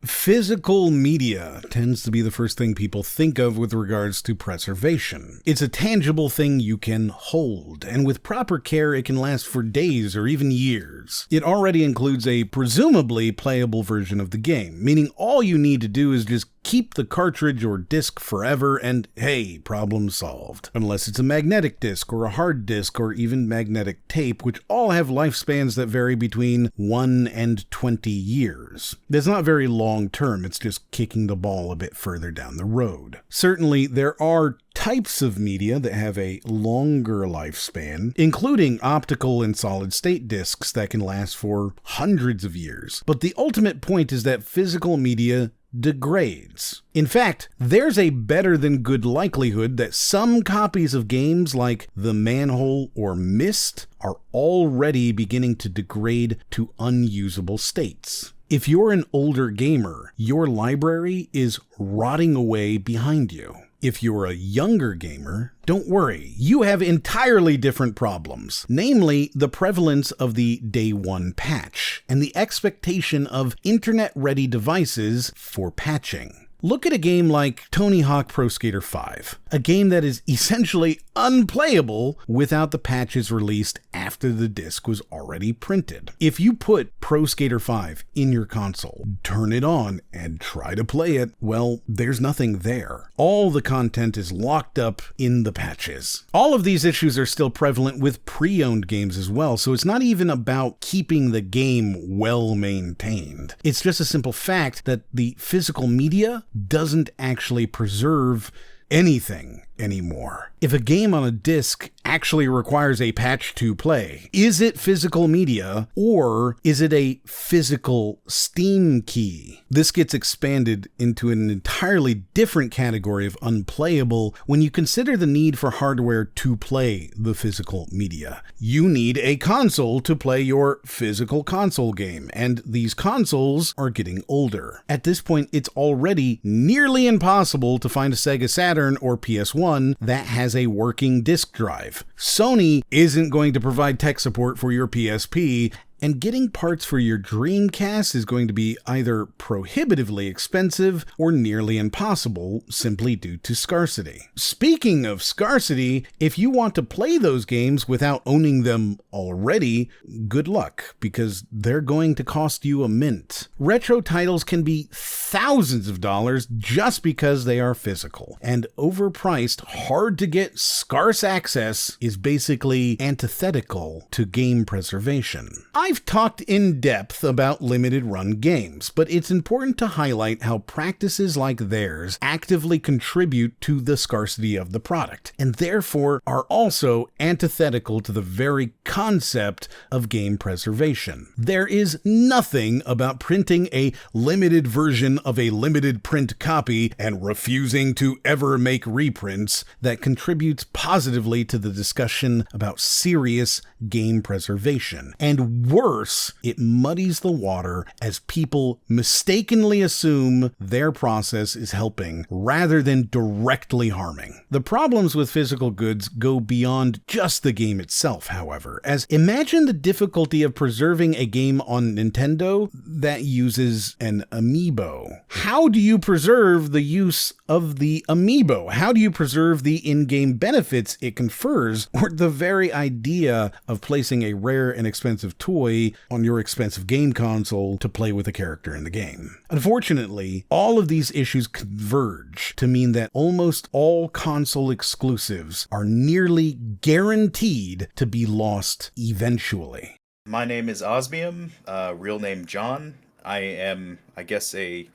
Speaker 1: Physical media tends to be the first thing people think of with regards to preservation. It's a tangible thing you can hold, and with proper care it can last for days or even years. It already includes a presumably playable version of the game, meaning all you need to do is just keep the cartridge or disc forever, and hey, problem solved. Unless it's a magnetic disc or a hard disc or even magnetic tape, which all have lifespans that vary between 1 and 20 years. That's not very long term, it's just kicking the ball a bit further down the road. Certainly, there are types of media that have a longer lifespan, including optical and solid-state discs that can last for hundreds of years. But the ultimate point is that physical media degrades. In fact, there's a better than good likelihood that some copies of games like The Manhole or Myst are already beginning to degrade to unusable states. If you're an older gamer, your library is rotting away behind you. If you're a younger gamer, don't worry, you have entirely different problems, namely the prevalence of the Day 1 patch and the expectation of internet-ready devices for patching. Look at a game like Tony Hawk Pro Skater 5, a game that is essentially unplayable without the patches released after the disc was already printed. If you put Pro Skater 5 in your console, turn it on, and try to play it, well, there's nothing there. All the content is locked up in the patches. All of these issues are still prevalent with pre-owned games as well, so it's not even about keeping the game well maintained. It's just a simple fact that the physical media doesn't actually preserve anything anymore. If a game on a disc actually requires a patch to play, is it physical media or is it a physical Steam key? This gets expanded into an entirely different category of unplayable when you consider the need for hardware to play the physical media. You need a console to play your physical console game, and these consoles are getting older. At this point, it's already nearly impossible to find a Sega Saturn or PS1 that has a working disk drive. Sony isn't going to provide tech support for your PSP, and getting parts for your Dreamcast is going to be either prohibitively expensive or nearly impossible simply due to scarcity. Speaking of scarcity, if you want to play those games without owning them already, good luck, because they're going to cost you a mint. Retro titles can be thousands of dollars just because they are physical, and overpriced, hard to get, scarce access is basically antithetical to game preservation. I've talked in depth about limited run games, but it's important to highlight how practices like theirs actively contribute to the scarcity of the product, and therefore are also antithetical to the very concept of game preservation. There is nothing about printing a limited version of a limited print copy and refusing to ever make reprints that contributes positively to the discussion about serious game preservation. And worse, it muddies the water as people mistakenly assume their process is helping rather than directly harming. The problems with physical goods go beyond just the game itself, however, as imagine the difficulty of preserving a game on Nintendo that uses an amiibo. How do you preserve the use of the amiibo? How do you preserve the in-game benefits it confers, or the very idea of placing a rare and expensive toy on your expensive game console to play with a character in the game? Unfortunately, all of these issues converge to mean that almost all console exclusives are nearly guaranteed to be lost eventually.
Speaker 2: My name is Osmium, real name John. I am, I guess, a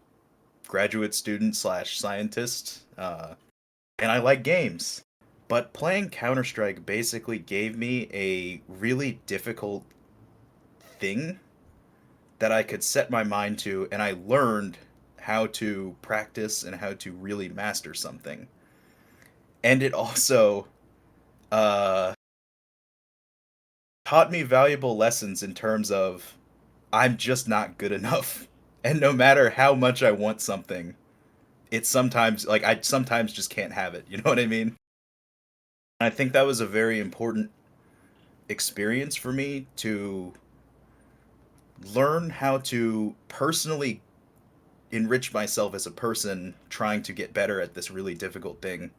Speaker 2: graduate student slash scientist, and I like games. But playing Counter-Strike basically gave me a really difficult thing that I could set my mind to, and I learned how to practice and how to really master something. And it also taught me valuable lessons in terms of I'm just not good enough. And no matter how much I want something, it's sometimes, like, I sometimes just can't have it. You know what I mean? I think that was a very important experience for me to learn how to personally enrich myself as a person trying to get better at this really difficult thing.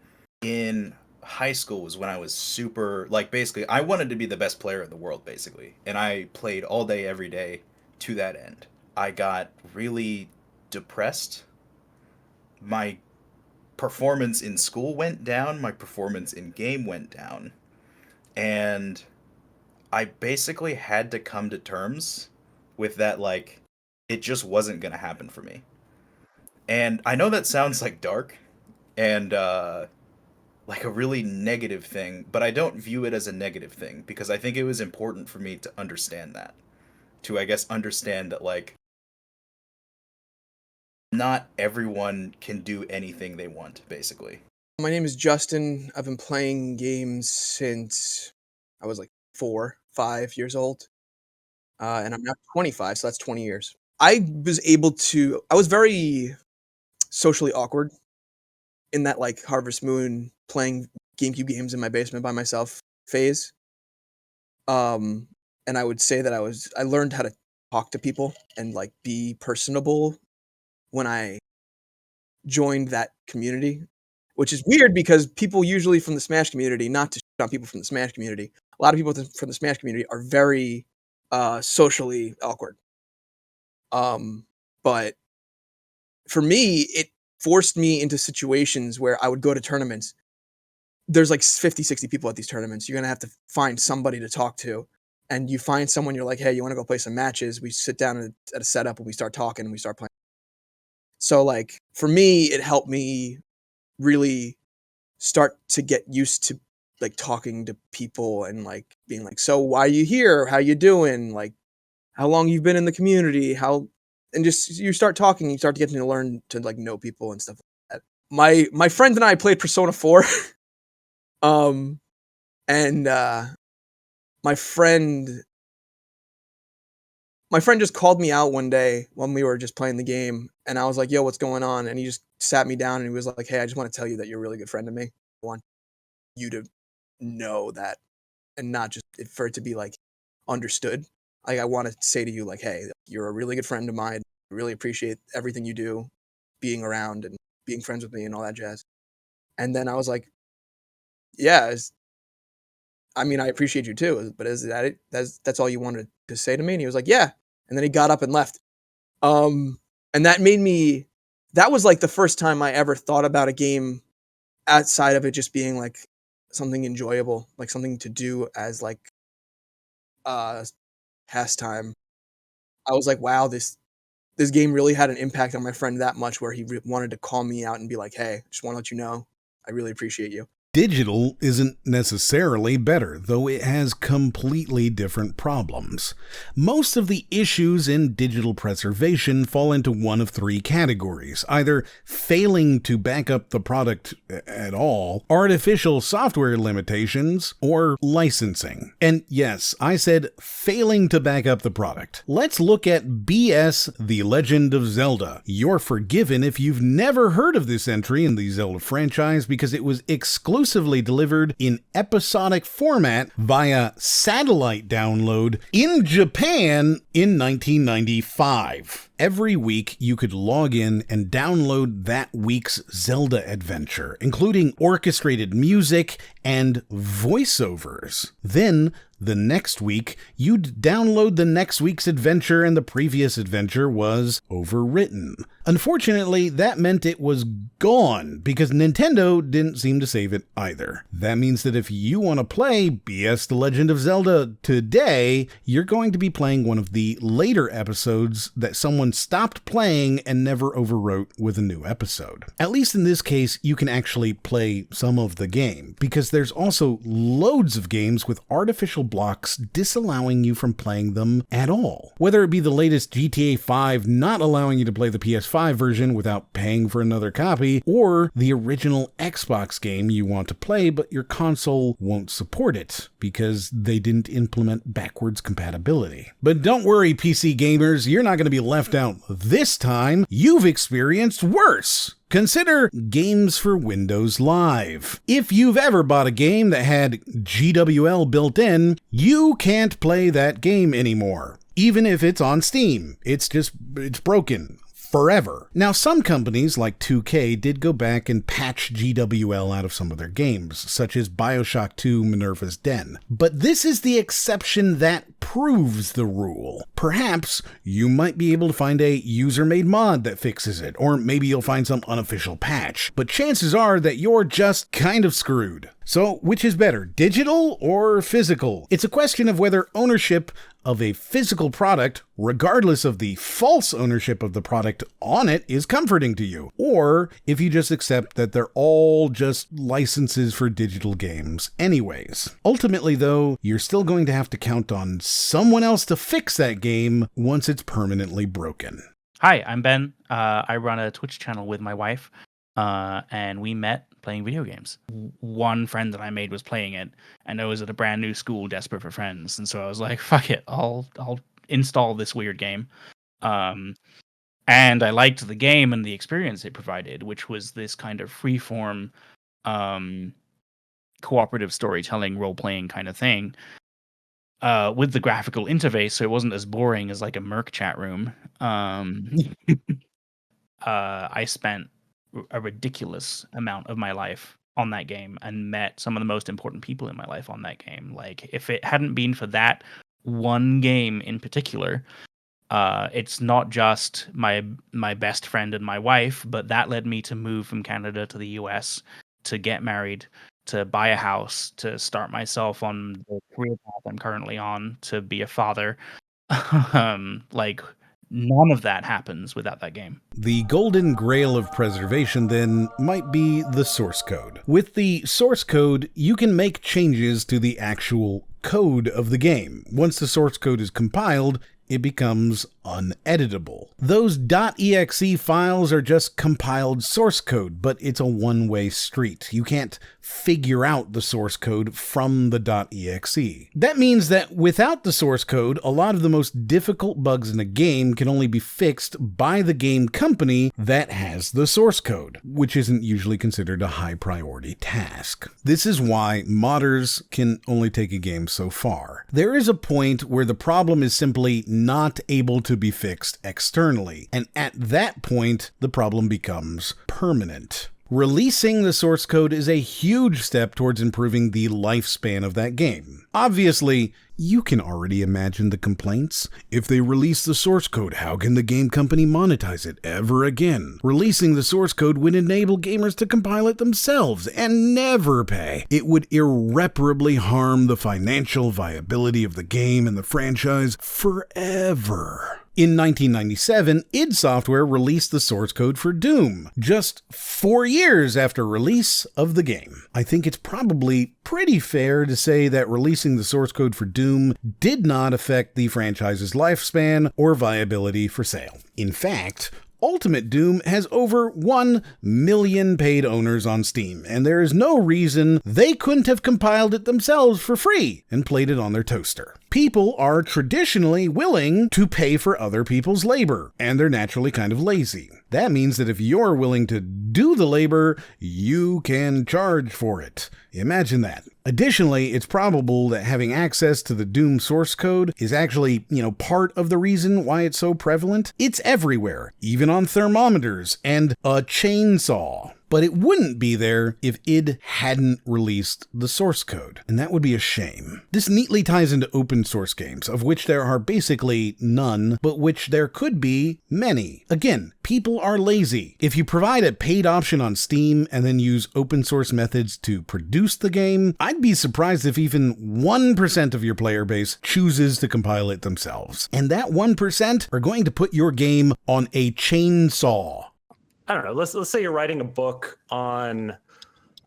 Speaker 2: In high school was when I was super, like, basically, I wanted to be the best player in the world, basically. And I played all day, every day to that end. I got really depressed
Speaker 13: my performance in school went down, my performance in game went down, and I basically had to come to terms with that, like, it just wasn't going to happen for me. And I know that sounds like dark and like a really negative thing, but I don't view it as a negative thing because I think it was important for me to understand that. To, I guess, understand that, like, not everyone can do anything they want, basically.
Speaker 14: My name is Justin. I've been playing games since I was like 4, 5 years old. And I'm now 25, so that's 20 years. I was very socially awkward in that, like, Harvest Moon playing GameCube games in my basement by myself phase. And I would say that I learned how to talk to people and, like, be personable when I joined that community, which is weird because people usually from the Smash community, not to shit on people from the Smash community, a lot of people from the Smash community are very socially awkward. But for me, it forced me into situations where I would go to tournaments. There's like 50, 60 people at these tournaments. You're going to have to find somebody to talk to. And you find someone, you're like, hey, you want to go play some matches? We sit down at a setup and we start talking and we start playing. So, like, for me, it helped me really start to get used to, like, talking to people and, like, being like, so why are you here? How you doing? Like, how long you've been in the community? And just, you start talking, you start to get to learn to, like, know people and stuff like that. My friend and I played Persona 4. And my friend just called me out one day when we were just playing the game, and I was like, yo, what's going on? And he just sat me down and he was like, hey, I just want to tell you that you're a really good friend to me. I want you to know that, and not just for it to be, like, understood. Like, I want to say to you, like, hey, you're a really good friend of mine. I really appreciate everything you do, being around and being friends with me and all that jazz. And then I was like, yeah, I mean, I appreciate you too, but is that it? That's all you wanted to say to me? And he was like, yeah. And then he got up and left. And that was like the first time I ever thought about a game outside of it just being like something enjoyable, like something to do as, like, pastime. I was like, wow, this game really had an impact on my friend that much where he wanted to call me out and be like, hey, just want to let you know, I really appreciate you.
Speaker 1: Digital isn't necessarily better, though it has completely different problems. Most of the issues in digital preservation fall into one of 3 categories: either failing to back up the product at all, artificial software limitations, or licensing. And yes, I said failing to back up the product. Let's look at BS The Legend of Zelda. You're forgiven if you've never heard of this entry in the Zelda franchise because it was exclusively delivered in episodic format via satellite download in Japan in 1995. Every week, you could log in and download that week's Zelda adventure, including orchestrated music and voiceovers. Then, the next week, you'd download the next week's adventure and the previous adventure was overwritten. Unfortunately, that meant it was gone because Nintendo didn't seem to save it either. That means that if you want to play BS The Legend of Zelda today, you're going to be playing one of the later episodes that someone stopped playing and never overwrote with a new episode. At least in this case, you can actually play some of the game, because there's also loads of games with artificial blocks disallowing you from playing them at all. Whether it be the latest GTA 5 not allowing you to play the PS5 version without paying for another copy, or the original Xbox game you want to play but your console won't support it because they didn't implement backwards compatibility. But don't worry, PC gamers, you're not going to be left out this time. You've experienced worse. Consider Games for Windows Live. If you've ever bought a game that had GWL built in, you can't play that game anymore. Even if it's on Steam. It's broken. forever. Now, some companies like 2K did go back and patch GWL out of some of their games, such as BioShock 2 Minerva's Den. But this is the exception that proves the rule. Perhaps you might be able to find a user-made mod that fixes it, or maybe you'll find some unofficial patch, but chances are that you're just kind of screwed. So, which is better, digital or physical? It's a question of whether ownership of a physical product, regardless of the false ownership of the product on it, is comforting to you, or if you just accept that they're all just licenses for digital games anyways. Ultimately, though, you're still going to have to count on someone else to fix that game once it's permanently broken.
Speaker 15: Hi, I'm Ben. I run a Twitch channel with my wife, and we met playing video games. One friend that I made was playing it, and I was at a brand new school desperate for friends, and so I was like, fuck it, I'll install this weird game. And I liked the game and the experience it provided, which was this kind of freeform cooperative storytelling, role-playing kind of thing, with the graphical interface, so it wasn't as boring as like a Merc chat room. I spent a ridiculous amount of my life on that game and met some of the most important people in my life on that game. Like, if it hadn't been for that one game in particular, it's not just my best friend and my wife, but that led me to move from Canada to the US, to get married, to buy a house, to start myself on the career path I'm currently on, to be a father. Like, none of that happens without that game.
Speaker 1: The golden grail of preservation, then, might be the source code. With the source code, you can make changes to the actual code of the game. Once the source code is compiled, it becomes uneditable. Those .exe files are just compiled source code, but it's a one-way street. You can't figure out the source code from the .exe. That means that without the source code, a lot of the most difficult bugs in a game can only be fixed by the game company that has the source code, which isn't usually considered a high-priority task. This is why modders can only take a game so far. There is a point where the problem is simply not able to be fixed externally, and at that point, the problem becomes permanent. Releasing the source code is a huge step towards improving the lifespan of that game. Obviously, you can already imagine the complaints. If they release the source code, how can the game company monetize it ever again? Releasing the source code would enable gamers to compile it themselves and never pay. It would irreparably harm the financial viability of the game and the franchise forever. In 1997, id Software released the source code for Doom, just 4 years after release of the game. I think it's probably pretty fair to say that releasing the source code for Doom did not affect the franchise's lifespan or viability for sale. In fact, Ultimate Doom has over 1 million paid owners on Steam, and there is no reason they couldn't have compiled it themselves for free and played it on their toaster. People are traditionally willing to pay for other people's labor, and they're naturally kind of lazy. That means that if you're willing to do the labor, you can charge for it. Imagine that. Additionally, it's probable that having access to the Doom source code is actually, part of the reason why it's so prevalent. It's everywhere, even on thermometers and a chainsaw. But it wouldn't be there if id hadn't released the source code, and that would be a shame. This neatly ties into open source games, of which there are basically none, but which there could be many. Again, people are lazy. If you provide a paid option on Steam and then use open source methods to produce the game, I'd be surprised if even 1% of your player base chooses to compile it themselves. And that 1% are going to put your game on a chainsaw.
Speaker 5: I don't know. Let's say you're writing a book on.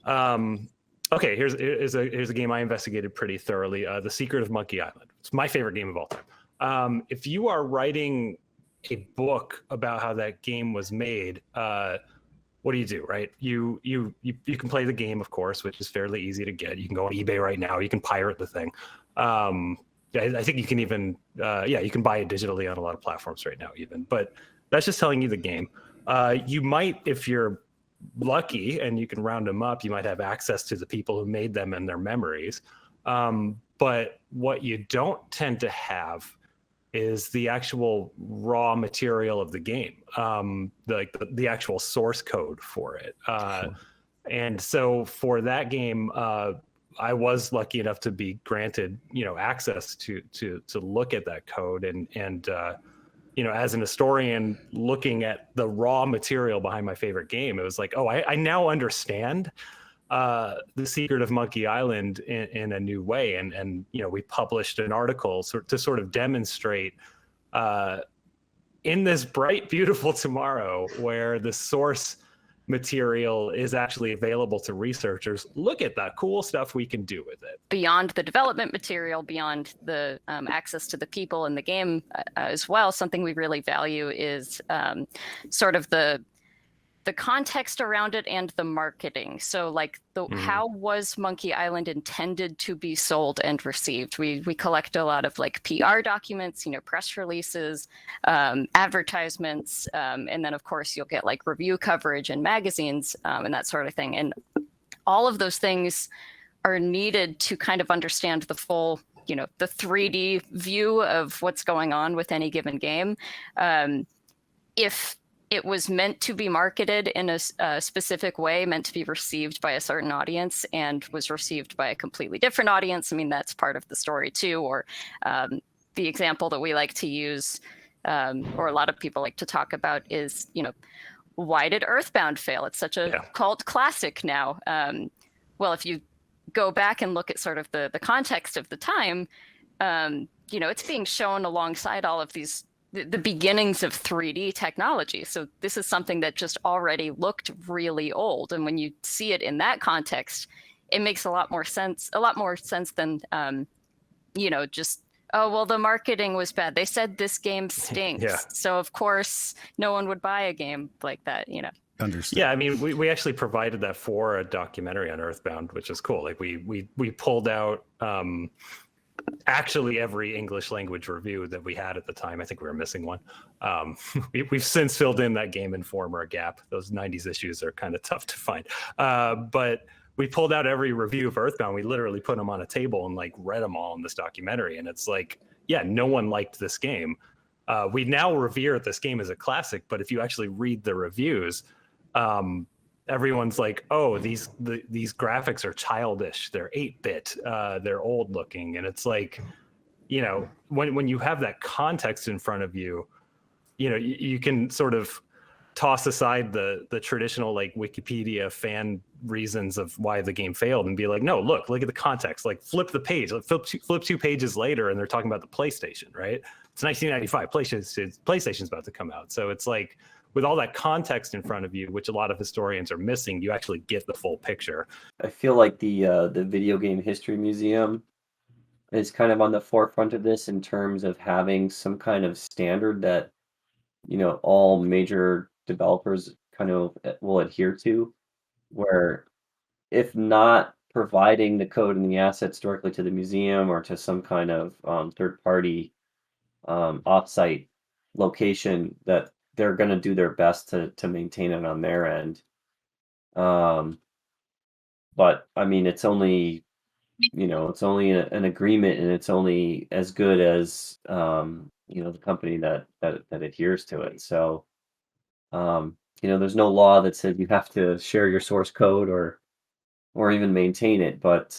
Speaker 5: Okay, here's a game I investigated pretty thoroughly. The Secret of Monkey Island. It's my favorite game of all time. If you are writing a book about how that game was made, what do? Right? You can play the game, of course, which is fairly easy to get. You can go on eBay right now. You can pirate the thing. I think you can even you can buy it digitally on a lot of platforms right now, even. But that's just telling you the game. You might, if you're lucky and you can round them up, you might have access to the people who made them and their memories. But what you don't tend to have is the actual raw material of the game, the actual source code for it. And so for that game, I was lucky enough to be granted, access to look at that code, and as an historian looking at the raw material behind my favorite game, it was like, oh, I now understand the secret of Monkey Island in a new way. And we published an article to sort of demonstrate in this bright, beautiful tomorrow where the source material is actually available to researchers. Look at the cool stuff we can do with it.
Speaker 6: Beyond the development material, beyond the access to the people in the game as well, something we really value is sort of the context around it and the marketing. So like how was Monkey Island intended to be sold and received? We collect a lot of like PR documents, press releases, advertisements, and then of course you'll get like review coverage in magazines and that sort of thing. And all of those things are needed to kind of understand the full, the 3D view of what's going on with any given game. If it was meant to be marketed in a specific way, meant to be received by a certain audience, and was received by a completely different audience, I mean, that's part of the story too. Or the example that we like to use, or a lot of people like to talk about is, why did Earthbound fail? It's such a cult classic now. Well, if you go back and look at sort of the context of the time, it's being shown alongside all of these the beginnings of 3D technology. So this is something that just already looked really old. And when you see it in that context, it makes a lot more sense than, just, oh, well, the marketing was bad. They said this game stinks. So of course, no one would buy a game like that,
Speaker 1: Understood.
Speaker 5: Yeah, I mean, we actually provided that for a documentary on Earthbound, which is cool. Like we pulled out actually every English language review that we had at the time. I think we were missing one. We've since filled in that Game Informer gap. Those 90s issues are kind of tough to find. But we pulled out every review of Earthbound. We literally put them on a table and like read them all in this documentary. And it's like, yeah, no one liked this game. We now revere this game as a classic, but if you actually read the reviews, everyone's like, oh, these graphics are childish. They're 8-bit. They're old looking. And it's like, when you have that context in front of you, you can sort of toss aside the traditional like Wikipedia fan reasons of why the game failed and be like, no, look at the context. Like flip the page. Like, flip 2 pages later and they're talking about the PlayStation, right? It's 1995. PlayStation's about to come out. So it's like, with all that context in front of you, which a lot of historians are missing, you actually get the full picture.
Speaker 16: I feel like the Video Game History Museum is kind of on the forefront of this in terms of having some kind of standard that, all major developers kind of will adhere to, where if not providing the code and the assets directly to the museum or to some kind of third-party offsite location, that they're going to do their best to maintain it on their end. But I mean, it's only an agreement, and it's only as good as the company that adheres to it. So there's no law that says you have to share your source code or even maintain it. But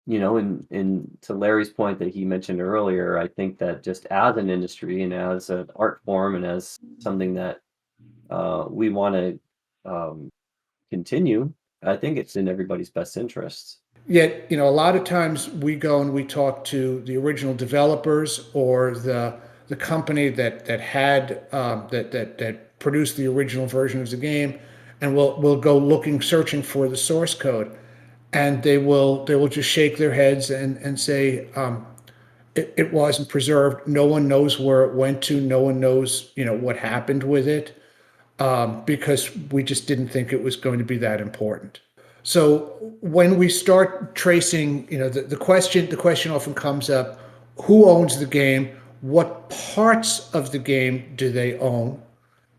Speaker 16: in to Larry's point that he mentioned earlier, I think that just as an industry and as an art form and as something that we want to continue, I think it's in everybody's best interests.
Speaker 17: Yet, a lot of times we go and we talk to the original developers or the company that had that produced the original version of the game, and we'll go searching for the source code. And they will just shake their heads and say it wasn't preserved. No one knows where it went to. No one knows what happened with it because we just didn't think it was going to be that important. So when we start tracing, the question often comes up: who owns the game? What parts of the game do they own?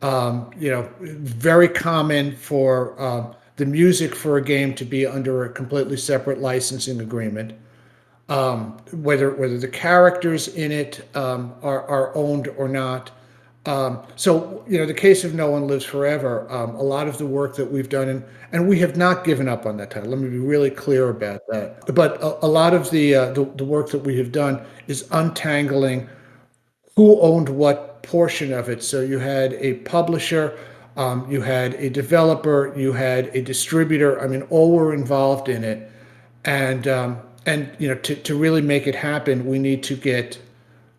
Speaker 17: Very common for the music for a game to be under a completely separate licensing agreement. whether the characters in it are owned or not. So, the case of No One Lives Forever, a lot of the work that we've done, and we have not given up on that title. Let me be really clear about that. But a lot of the work that we have done is untangling who owned what portion of it. So you had a publisher, you had a developer, you had a distributor. I mean, all were involved in it, and to really make it happen, we need to get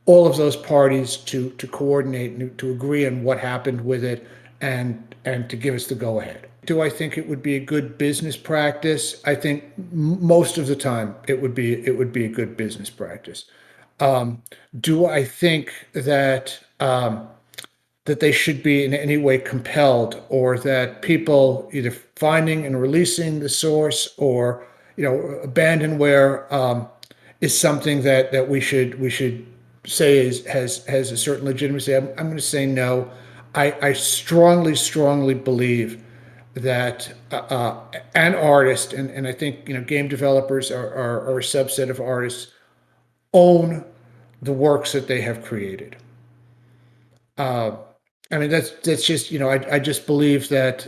Speaker 17: all of those parties to coordinate and to agree on what happened with it, and to give us the go ahead. Do I think it would be a good business practice? I think most of the time it would be a good business practice. Do I think that that they should be in any way compelled, or that people either finding and releasing the source, or abandonware is something that we should say has a certain legitimacy? I'm going to say no. I strongly believe that an artist, and I think game developers are a subset of artists, own the works that they have created. I mean, that's just I just believe that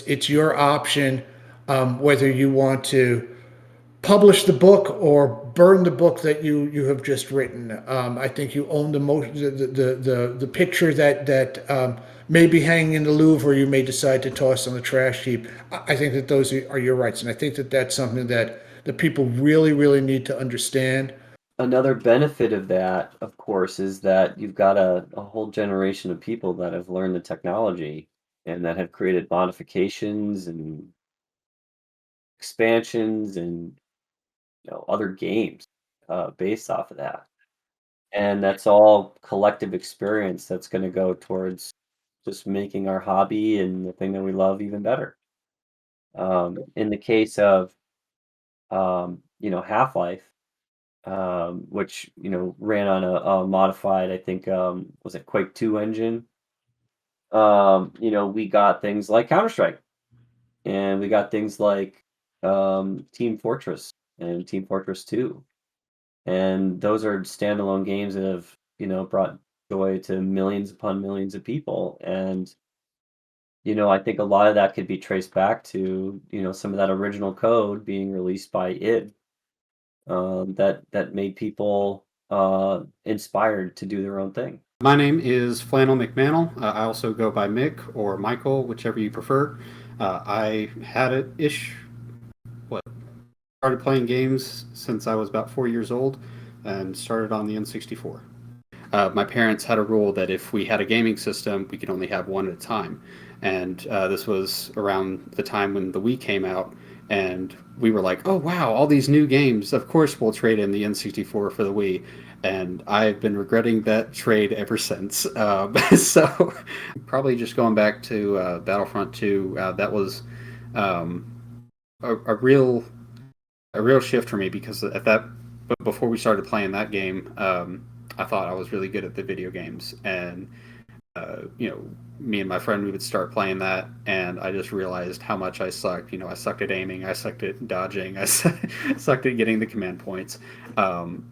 Speaker 17: it's your option whether you want to publish the book or burn the book that you have just written. I think you own the picture that may be hanging in the Louvre, or you may decide to toss on the trash heap. I think that those are your rights, and I think that that's something that people really need to understand.
Speaker 16: Another benefit of that, of course, is that you've got a whole generation of people that have learned the technology and that have created modifications and expansions and other games based off of that. And that's all collective experience that's going to go towards just making our hobby and the thing that we love even better. In the case of Half-Life, which ran on a modified, I think, was it Quake 2 engine? We got things like Counter-Strike, and we got things like Team Fortress and Team Fortress 2. And those are standalone games that have, brought joy to millions upon millions of people. And, I think a lot of that could be traced back to, some of that original code being released by id, that made people inspired to do their own thing.
Speaker 18: My name is Flannel McMantle. I also go by Mick or Michael, whichever you prefer. I had started playing games since I was about 4 years old and started on the N64. My parents had a rule that if we had a gaming system, we could only have one at a time. And this was around the time when the Wii came out, and we were like, oh wow, all these new games, of course we'll trade in the N64 for the Wii. And I've been regretting that trade ever since. So probably just going back to Battlefront 2, that was a real shift for me, because before we started playing that game, I thought I was really good at the video games, and me and my friend, we would start playing that, and I just realized how much I sucked. I sucked at aiming, I sucked at dodging, I sucked at getting the command points, and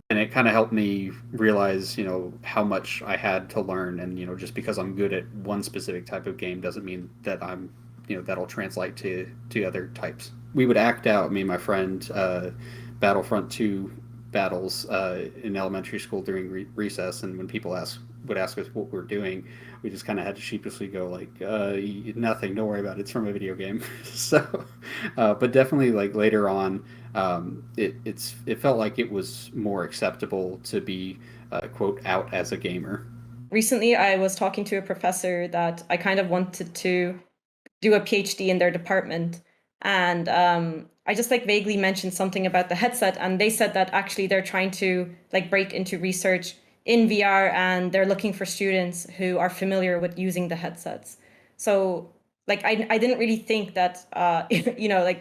Speaker 18: it kind of helped me realize how much I had to learn. And just because I'm good at one specific type of game doesn't mean that I'm that'll translate to other types. We would act out, me and my friend, Battlefront 2 battles in elementary school during recess, and when people would ask us what we're doing, we just kind of had to sheepishly go like, nothing, don't worry about it, it's from a video game. So but definitely, like, later on, it felt like it was more acceptable to be quote out as a gamer.
Speaker 4: Recently I was talking to a professor that I kind of wanted to do a PhD in their department, and I just vaguely mentioned something about the headset, and they said that actually they're trying to break into research in VR, and they're looking for students who are familiar with using the headsets. So I didn't really think that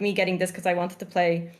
Speaker 4: me getting this because I wanted to play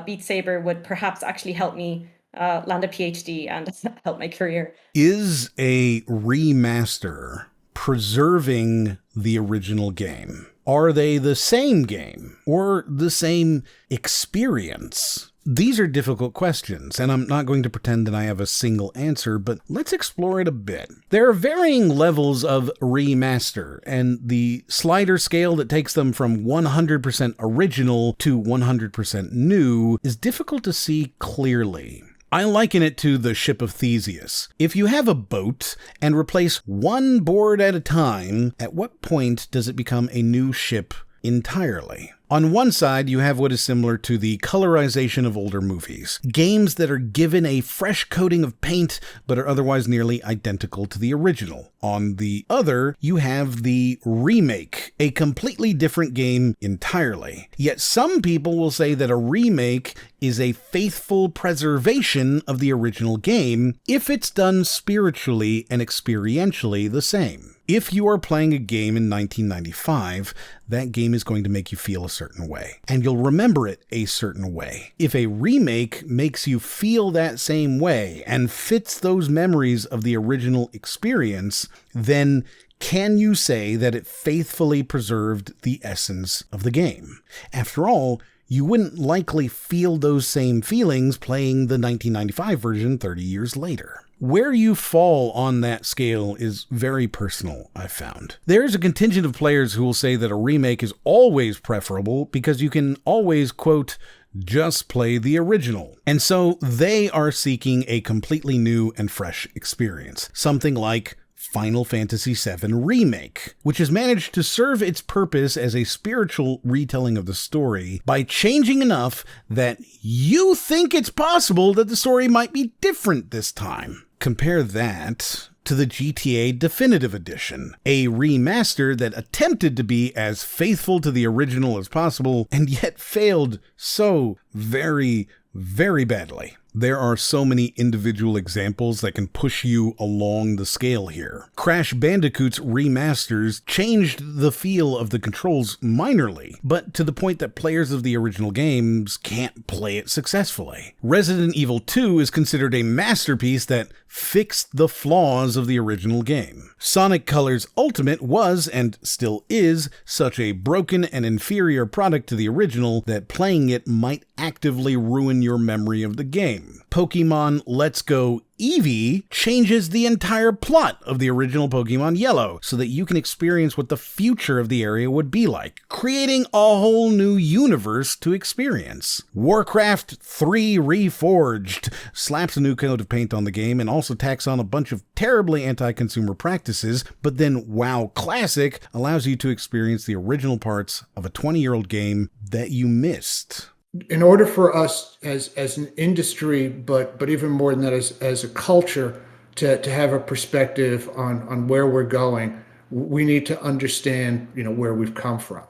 Speaker 4: Beat Saber would perhaps actually help me land a PhD and help my career.
Speaker 1: Is a remaster preserving the original game? Are they the same game or the same experience? These are difficult questions, and I'm not going to pretend that I have a single answer, but let's explore it a bit. There are varying levels of remaster, and the slider scale that takes them from 100% original to 100% new is difficult to see clearly. I liken it to the ship of Theseus. If you have a boat and replace one board at a time, at what point does it become a new ship entirely? On one side, you have what is similar to the colorization of older movies. Games that are given a fresh coating of paint, but are otherwise nearly identical to the original. On the other, you have the remake, a completely different game entirely. Yet some people will say that a remake is a faithful preservation of the original game if it's done spiritually and experientially the same. If you are playing a game in 1995, that game is going to make you feel a certain way, and you'll remember it a certain way. If a remake makes you feel that same way and fits those memories of the original experience, then can you say that it faithfully preserved the essence of the game? After all, you wouldn't likely feel those same feelings playing the 1995 version 30 years later. Where you fall on that scale is very personal, I've found. There's a contingent of players who will say that a remake is always preferable because you can always, quote, just play the original. And so they are seeking a completely new and fresh experience. Something like Final Fantasy VII Remake, which has managed to serve its purpose as a spiritual retelling of the story by changing enough that you think it's possible that the story might be different this time. Compare that to the GTA Definitive Edition, a remaster that attempted to be as faithful to the original as possible and yet failed so very, very badly. There are so many individual examples that can push you along the scale here. Crash Bandicoot's remasters changed the feel of the controls minorly, but to the point that players of the original games can't play it successfully. Resident Evil 2 is considered a masterpiece that fixed the flaws of the original game. Sonic Colors Ultimate was, and still is, such a broken and inferior product to the original that playing it might actively ruin your memory of the game. Pokemon Let's Go Eevee changes the entire plot of the original Pokemon Yellow so that you can experience what the future of the area would be like, creating a whole new universe to experience. Warcraft 3 Reforged slaps a new coat of paint on the game and also tacks on a bunch of terribly anti-consumer practices, but then WoW Classic allows you to experience the original parts of a 20-year-old game that you missed.
Speaker 17: In order for us as an industry, but even more than that, as a culture, to have a perspective on where we're going, we need to understand, where we've come from.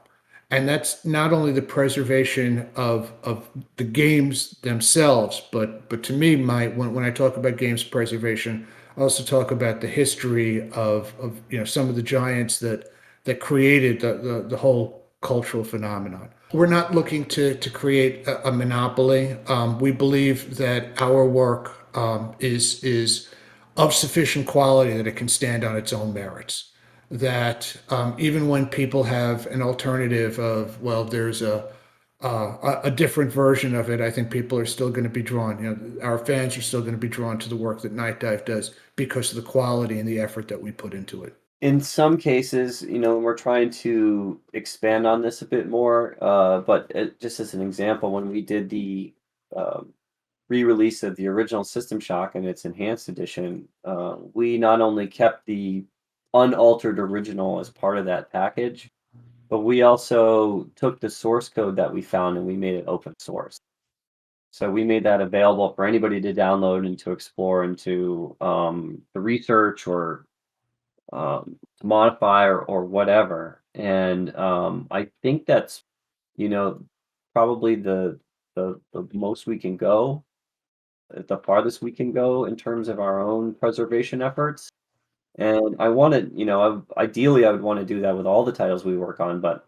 Speaker 17: And that's not only the preservation of the games themselves, but to me, when I talk about games preservation, I also talk about the history of some of the giants that created the whole cultural phenomenon. We're not looking to create a monopoly. We believe that our work is of sufficient quality that it can stand on its own merits. That even when people have an alternative of, well, there's a different version of it, I think people are still going to be drawn. Our fans are still going to be drawn to the work that Night Dive does because of the quality and the effort that we put into it.
Speaker 16: In some cases, we're trying to expand on this a bit more. But just as an example, when we did the re-release of the original System Shock and its enhanced edition, we not only kept the unaltered original as part of that package, but we also took the source code that we found and we made it open source. So we made that available for anybody to download and to explore and to research or to modify or whatever. And I think that's, probably the most we can go, the farthest we can go in terms of our own preservation efforts. And I want to, ideally I would want to do that with all the titles we work on, but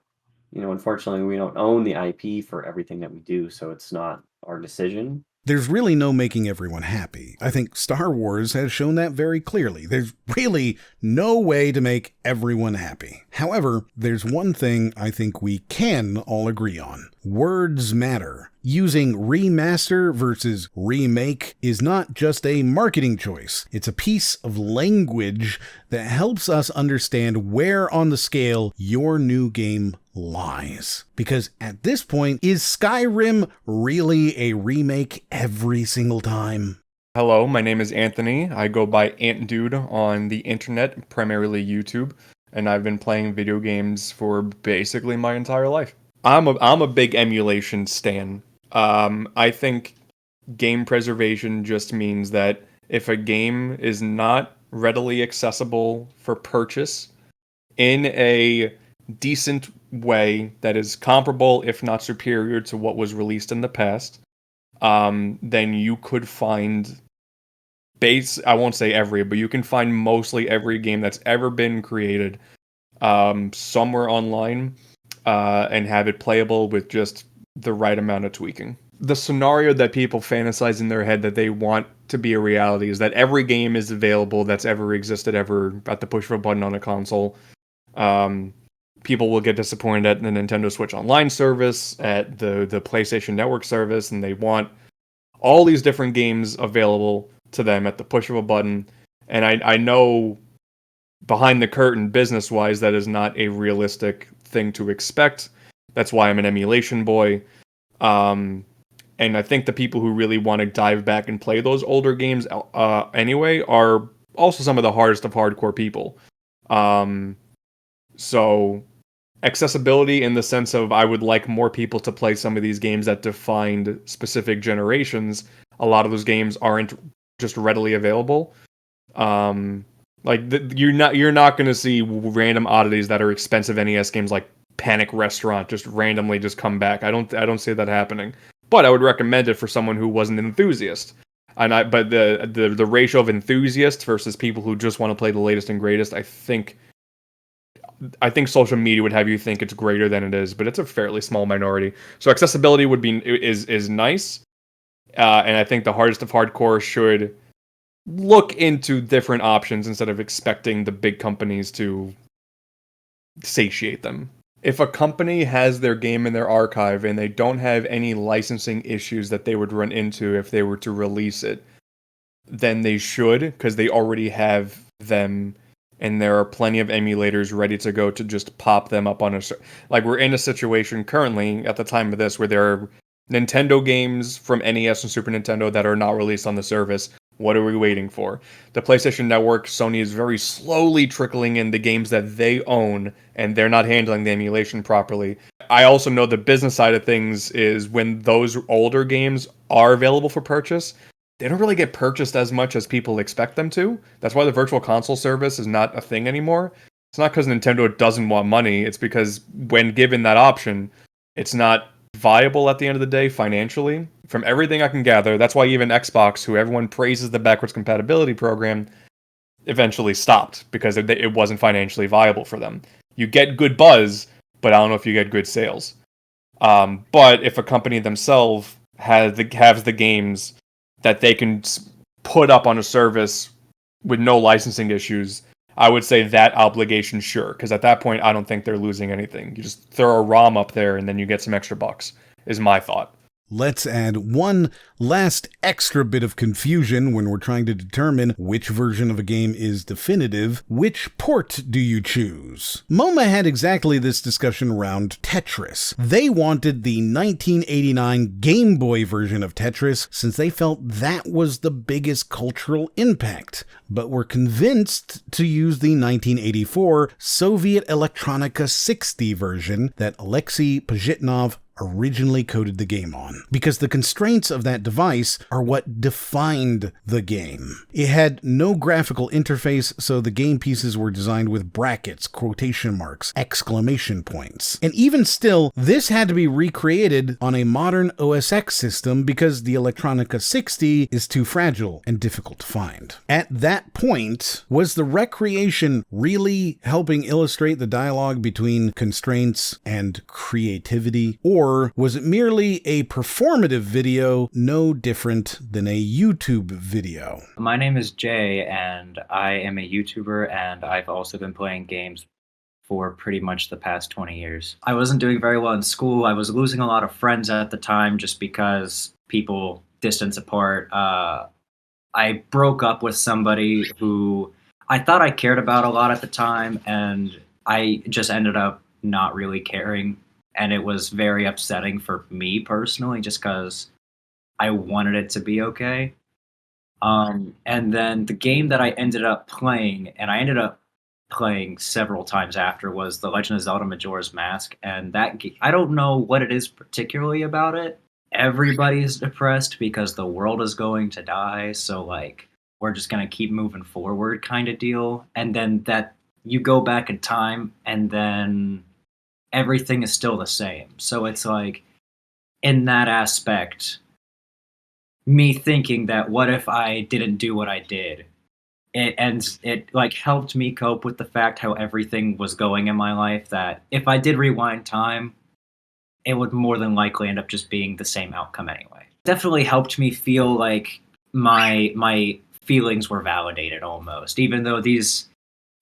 Speaker 16: unfortunately we don't own the IP for everything that we do, so it's not our decision.
Speaker 1: there's really no making everyone happy. I think Star Wars has shown that very clearly. There's really no way to make everyone happy. However, there's one thing I think we can all agree on. Words matter. Using remaster versus remake is not just a marketing choice. It's a piece of language that helps us understand where on the scale your new game lies. Because at this point, is Skyrim really a remake every single time?
Speaker 19: Hello, my name is Anthony. I go by AntDude on the internet, primarily YouTube, and I've been playing video games for basically my entire life. I'm a big emulation stan. I think game preservation just means that if a game is not readily accessible for purchase in a decent way that is comparable, if not superior, to what was released in the past, then you could find I won't say every, but you can find mostly every game that's ever been created somewhere online and have it playable with just the right amount of tweaking. The scenario that people fantasize in their head that they want to be a reality is that every game is available that's ever existed ever at the push of a button on a console. People will get disappointed at the Nintendo Switch Online service, at the PlayStation Network service, and they want all these different games available to them at the push of a button. And I know behind the curtain, business-wise, that is not a realistic thing to expect. That's why I'm an emulation boy. And I think the people who really want to dive back and play those older games anyway are also some of the hardest of hardcore people. So accessibility in the sense of I would like more people to play some of these games that defined specific generations. A lot of those games aren't just readily available. You're not going to see random oddities that are expensive NES games like Panic Restaurant just randomly just come back. I don't see that happening. But I would recommend it for someone who wasn't an enthusiast. But the ratio of enthusiasts versus people who just want to play the latest and greatest, I think social media would have you think it's greater than it is, but it's a fairly small minority. So accessibility is nice, and I think the hardest of hardcore should look into different options instead of expecting the big companies to satiate them. If a company has their game in their archive and they don't have any licensing issues that they would run into if they were to release it, then they should, because they already have them, and there are plenty of emulators ready to go to just pop them up on we're in a situation currently at the time of this where there are Nintendo games from NES and Super Nintendo that are not released on the service. What are we waiting for? The PlayStation Network, Sony is very slowly trickling in the games that they own, and they're not handling the emulation properly. I also know the business side of things is when those older games are available for purchase, they don't really get purchased as much as people expect them to. That's why the Virtual Console service is not a thing anymore. It's not because Nintendo doesn't want money. It's because when given that option, it's not viable at the end of the day financially. From everything I can gather, that's why even Xbox, who everyone praises the backwards compatibility program, eventually stopped because it wasn't financially viable for them. You get good buzz, but I don't know if you get good sales. But if a company themselves has the games that they can put up on a service with no licensing issues, I would say that obligation, sure. Because at that point, I don't think they're losing anything. You just throw a ROM up there and then you get some extra bucks, is my thought.
Speaker 1: Let's add one last extra bit of confusion when we're trying to determine which version of a game is definitive. Which port do you choose? MoMA had exactly this discussion around Tetris. They wanted the 1989 Game Boy version of Tetris since they felt that was the biggest cultural impact, but were convinced to use the 1984 Soviet Electronica 60 version that Alexei Pajitnov originally coded the game on, because the constraints of that device are what defined the game. It had no graphical interface, so the game pieces were designed with brackets, quotation marks, exclamation points. And even still, this had to be recreated on a modern OS X system because the Electronica 60 is too fragile and difficult to find. At that point, was the recreation really helping illustrate the dialogue between constraints and creativity, or Or was it merely a performative video, no different than a YouTube video?
Speaker 20: My name is Jay, and I am a YouTuber, and I've also been playing games for pretty much the past 20 years. I wasn't doing very well in school. I was losing a lot of friends at the time just because people distance apart. I broke up with somebody who I thought I cared about a lot at the time, and I just ended up not really caring. And it was very upsetting for me personally, just because I wanted it to be okay. And then the game that I ended up playing, and I ended up playing several times after, was The Legend of Zelda Majora's Mask. And I don't know what it is particularly about it. Everybody's depressed because the world is going to die, so like we're just gonna keep moving forward kind of deal. And then that you go back in time, and then everything is still the same. So it's like, in that aspect, me thinking that what if I didn't do what I did, it like helped me cope with the fact how everything was going in my life, that if I did rewind time, it would more than likely end up just being the same outcome anyway. Definitely helped me feel like my feelings were validated almost, even though these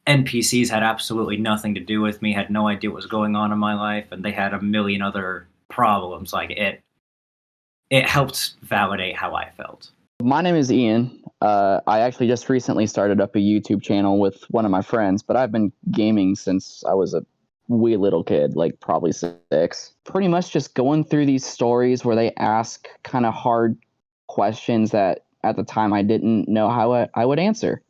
Speaker 20: NPCs had absolutely nothing to do with me, had no idea what was going on in my life, and they had a million other problems. Like it helped validate how I felt.
Speaker 21: My name is Ian. I actually just recently started up a YouTube channel with one of my friends, but I've been gaming since I was a wee little kid, like probably 6. Pretty much just going through these stories where they ask kind of hard questions that at the time I didn't know how I would answer.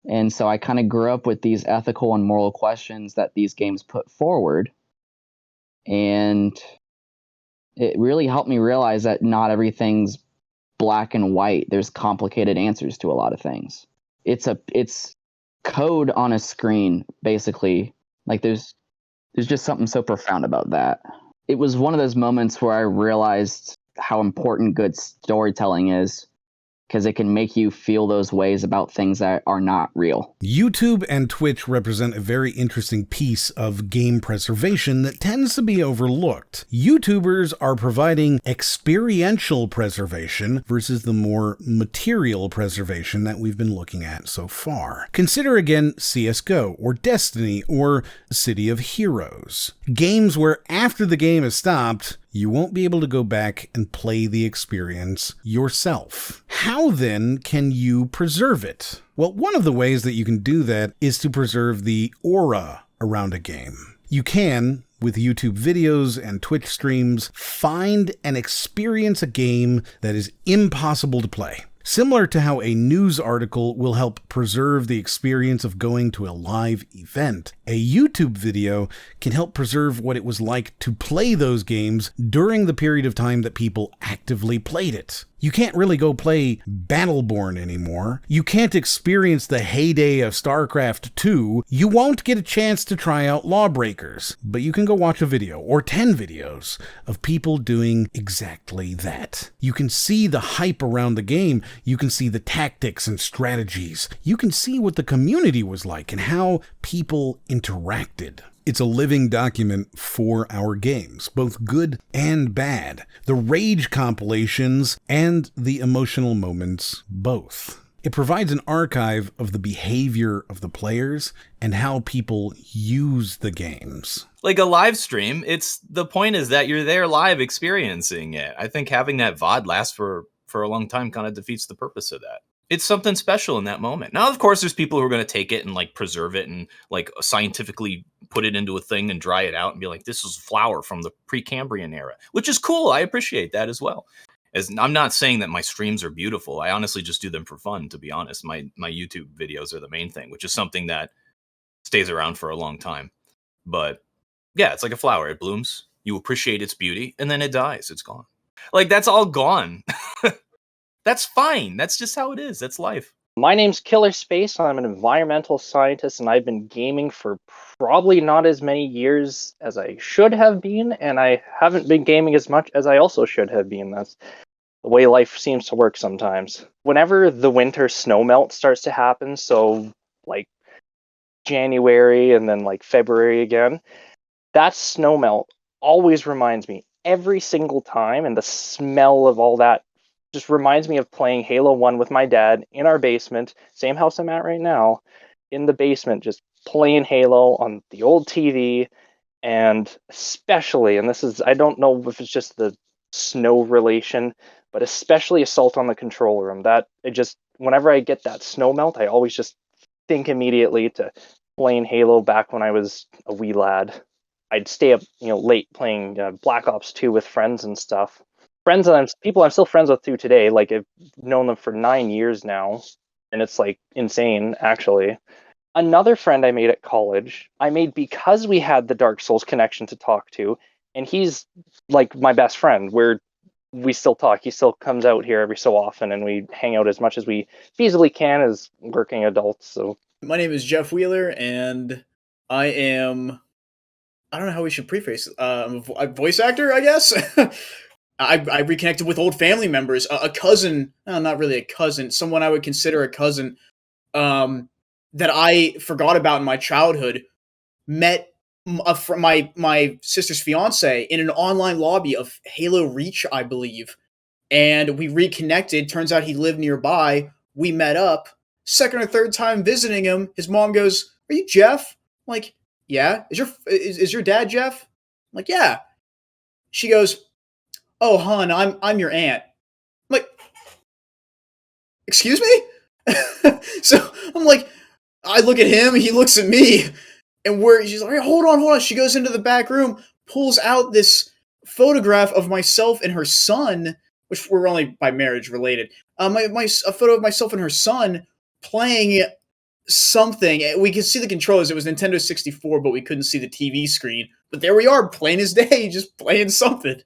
Speaker 21: And so I kind of grew up with these ethical and moral questions that these games put forward. And it really helped me realize that not everything's black and white. There's complicated answers to a lot of things. It's code on a screen, basically. Like there's just something so profound about that. It was one of those moments where I realized how important good storytelling is, because it can make you feel those ways about things that are not real.
Speaker 1: YouTube and Twitch represent a very interesting piece of game preservation that tends to be overlooked. YouTubers are providing experiential preservation versus the more material preservation that we've been looking at so far. Consider again CSGO or Destiny or City of Heroes. Games where after the game is stopped, you won't be able to go back and play the experience yourself. How then can you preserve it? Well, one of the ways that you can do that is to preserve the aura around a game. You can, with YouTube videos and Twitch streams, find and experience a game that is impossible to play. Similar to how a news article will help preserve the experience of going to a live event, a YouTube video can help preserve what it was like to play those games during the period of time that people actively played it. You can't really go play Battleborn anymore. You can't experience the heyday of StarCraft 2. You won't get a chance to try out Lawbreakers, but you can go watch a video or 10 videos of people doing exactly that. You can see the hype around the game. You can see the tactics and strategies. You can see what the community was like and how people interacted. It's a living document for our games, both good and bad. The rage compilations and the emotional moments, both. It provides an archive of the behavior of the players and how people use the games.
Speaker 2: Like a live stream, the point is that you're there live experiencing it. I think having that VOD last for a long time kind of defeats the purpose of that. It's something special in that moment. Now, of course, there's people who are going to take it and like preserve it and like scientifically put it into a thing and dry it out and be like, this is flour from the Precambrian era, which is cool. I appreciate that as well. As I'm not saying that my streams are beautiful. I honestly just do them for fun, to be honest. My YouTube videos are the main thing, which is something that stays around for a long time. But yeah, it's like a flower. It blooms, you appreciate its beauty, and then it dies. It's gone. Like, that's all gone. That's fine. That's just how it is. That's life.
Speaker 22: My name's Killer Space. I'm an environmental scientist, and I've been gaming for probably not as many years as I should have been, and I haven't been gaming as much as I also should have been. That's the way life seems to work sometimes. Whenever the winter snow melt starts to happen, so like January and then like February again, that snow melt always reminds me every single time, and the smell of all that just reminds me of playing Halo 1 with my dad in our basement, same house I'm at right now, in the basement, just playing Halo on the old TV. And especially, and this is, I don't know if it's just the snow relation, but especially Assault on the Control Room. That, it just, whenever I get that snow melt, I always just think immediately to playing Halo back when I was a wee lad. I'd stay up, late playing Black Ops 2 with friends and stuff. Friends that people I'm still friends with to today. Like, I've known them for 9 years now, and it's like insane, actually. Another friend I made at college, I made because we had the Dark Souls connection to talk to, and he's like my best friend. We still talk. He still comes out here every so often, and we hang out as much as we feasibly can as working adults. So
Speaker 3: my name is Jeff Wheeler, and I don't know how we should preface it. I'm a voice actor, I guess. I reconnected with old family members, a cousin, no, not really a cousin, someone I would consider a cousin, that I forgot about in my childhood, met my sister's fiance in an online lobby of Halo Reach, I believe, and we reconnected. Turns out he lived nearby. We met up. Second or third time visiting him, his mom goes, "Are you Jeff?" I'm like, "Yeah." Is your dad Jeff? I'm like, "Yeah." She goes, "Oh, hon, I'm your aunt." I'm like, "Excuse me?" So I'm like, I look at him, he looks at me, and she's like, hold on. She goes into the back room, pulls out this photograph of myself and her son, which we're only by marriage related. A photo of myself and her son playing something. We could see the controllers. It was Nintendo 64, but we couldn't see the TV screen. But there we are, plain as day, just playing something.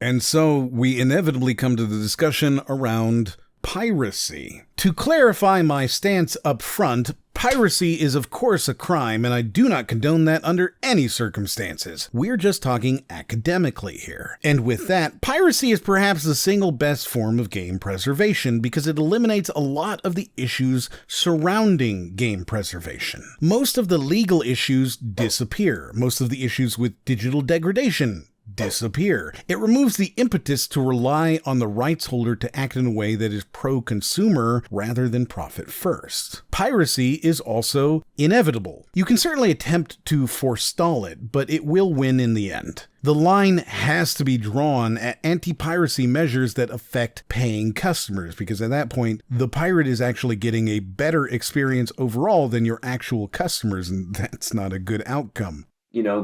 Speaker 1: And so we inevitably come to the discussion around piracy. To clarify my stance up front, piracy is of course a crime, and I do not condone that under any circumstances. We're just talking academically here. And with that, piracy is perhaps the single best form of game preservation because it eliminates a lot of the issues surrounding game preservation. Most of the legal issues disappear. Most of the issues with digital degradation disappear. It removes the impetus to rely on the rights holder to act in a way that is pro-consumer rather than profit first. Piracy is also inevitable. You can certainly attempt to forestall it, but it will win in the end. The line has to be drawn at anti-piracy measures that affect paying customers, because at that point, the pirate is actually getting a better experience overall than your actual customers, and that's not a good outcome.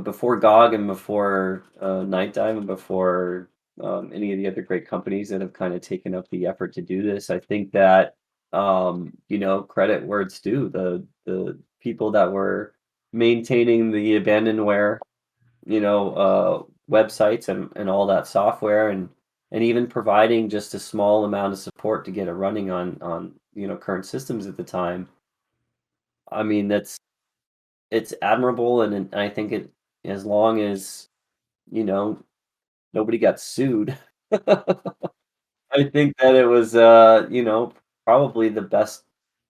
Speaker 16: Before GOG and before Night Dive and before any of the other great companies that have kind of taken up the effort to do this, I think that, credit where it's due. The people that were maintaining the abandonware, websites and all that software and even providing just a small amount of support to get it running on current systems at the time. I mean, it's admirable, and I think as long as nobody got sued, I think that it was probably the best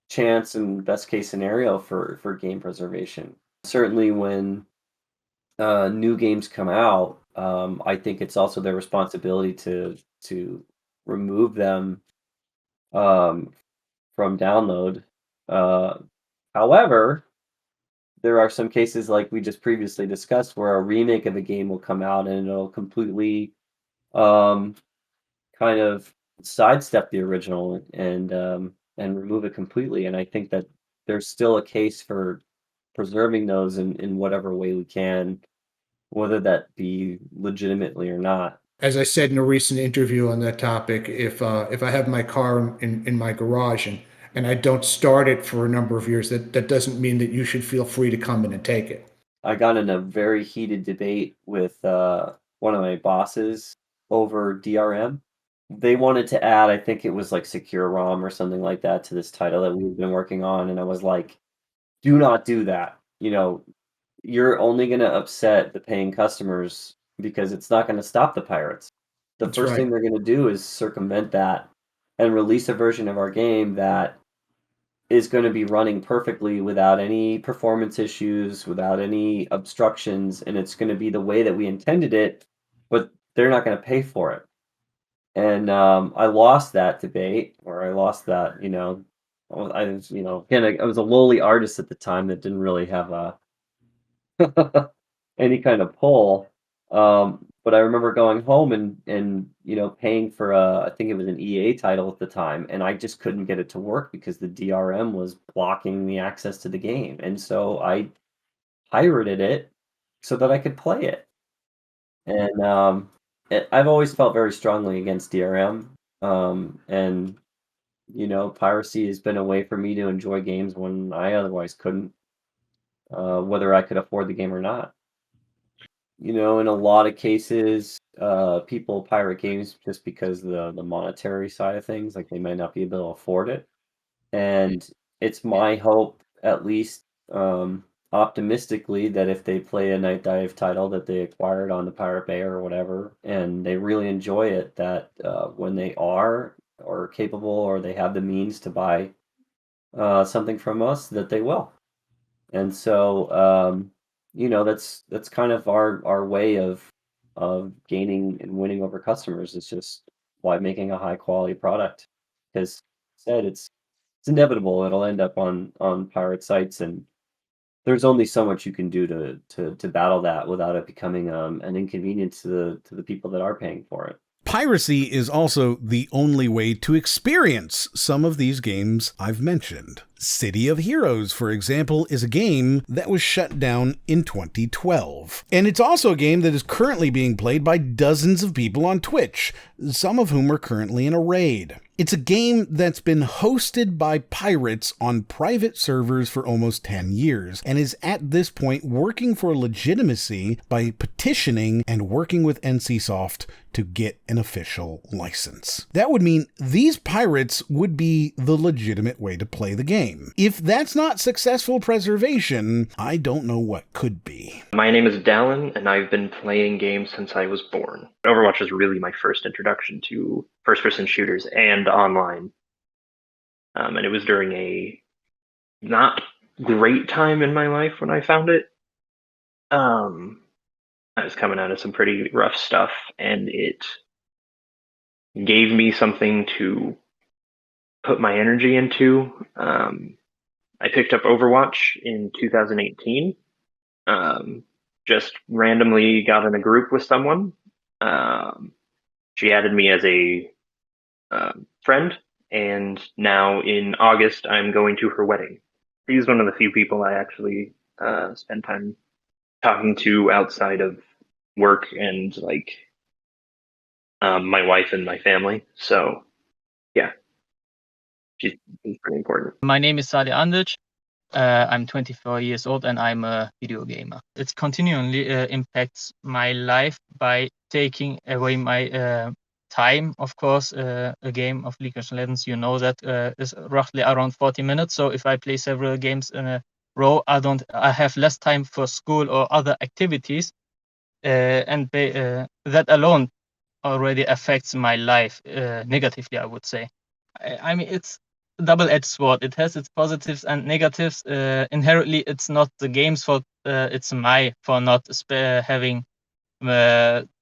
Speaker 16: chance and best case scenario for game preservation. Certainly, when new games come out, I think it's also their responsibility to remove them from download. However, there are some cases like we just previously discussed where a remake of a game will come out and it'll completely kind of sidestep the original and remove it completely. And I think that there's still a case for preserving those in whatever way we can, whether that be legitimately or not.
Speaker 17: As I said in a recent interview on that topic, if I have my car in my garage and I don't start it for a number of years, that doesn't mean that you should feel free to come in and take it.
Speaker 16: I got in a very heated debate with one of my bosses over DRM. They wanted to add, I think it was like Secure ROM or something like that to this title that we've been working on, and I was like, do not do that. You're only going to upset the paying customers because it's not going to stop the pirates. The
Speaker 17: That's
Speaker 16: first
Speaker 17: right.
Speaker 16: thing they're going to do is circumvent that and release a version of our game that is going to be running perfectly without any performance issues, without any obstructions, and it's going to be the way that we intended it but they're not going to pay for it. And I lost that debate, or I lost that, I was, again, I was a lowly artist at the time that didn't really have any kind of pull. But I remember going home and paying for I think it was an EA title at the time, and I just couldn't get it to work because the DRM was blocking the access to the game. And so I pirated it so that I could play it. And I've always felt very strongly against DRM. And piracy has been a way for me to enjoy games when I otherwise couldn't, whether I could afford the game or not. In a lot of cases, people pirate games just because the monetary side of things, like they might not be able to afford it. And it's my hope, at least optimistically, that if they play a Night Dive title that they acquired on the Pirate Bay or whatever, and they really enjoy it, that when they are or capable or they have the means to buy something from us, that they will. And so that's kind of our way of gaining and winning over customers. It's just by making a high quality product, because said it's inevitable it'll end up on pirate sites, and there's only so much you can do to battle that without it becoming an inconvenience to the people that are paying for it.
Speaker 1: Piracy is also the only way to experience some of these games I've mentioned. City of Heroes, for example, is a game that was shut down in 2012. And it's also a game that is currently being played by dozens of people on Twitch, some of whom are currently in a raid. It's a game that's been hosted by pirates on private servers for almost 10 years, and is at this point working for legitimacy by petitioning and working with NCSoft to get an official license. That would mean these pirates would be the legitimate way to play the game. If that's not successful preservation, I don't know what could be.
Speaker 7: My name is Dallin, and I've been playing games since I was born. Overwatch was really my first introduction to first-person shooters and online. And it was during a not great time in my life when I found it. I was coming out of some pretty rough stuff, and it gave me something to put my energy into. I picked up Overwatch in 2018. Just randomly got in a group with someone. She added me as a friend, and now in August I'm going to her wedding. She's one of the few people I actually spend time talking to outside of work and my wife and my family. So yeah, she's pretty important.
Speaker 8: My name is Sadi Andic. I'm 24 years old and I'm a video gamer. It continually impacts my life by taking away my time. Of course, a game of League of Legends, that is roughly around 40 minutes. So if I play several games in a row, I have less time for school or other activities, and that alone already affects my life negatively, I would say. I mean, it's a double-edged sword. It has its positives and negatives. Inherently, it's not the game's fault. It's my for not having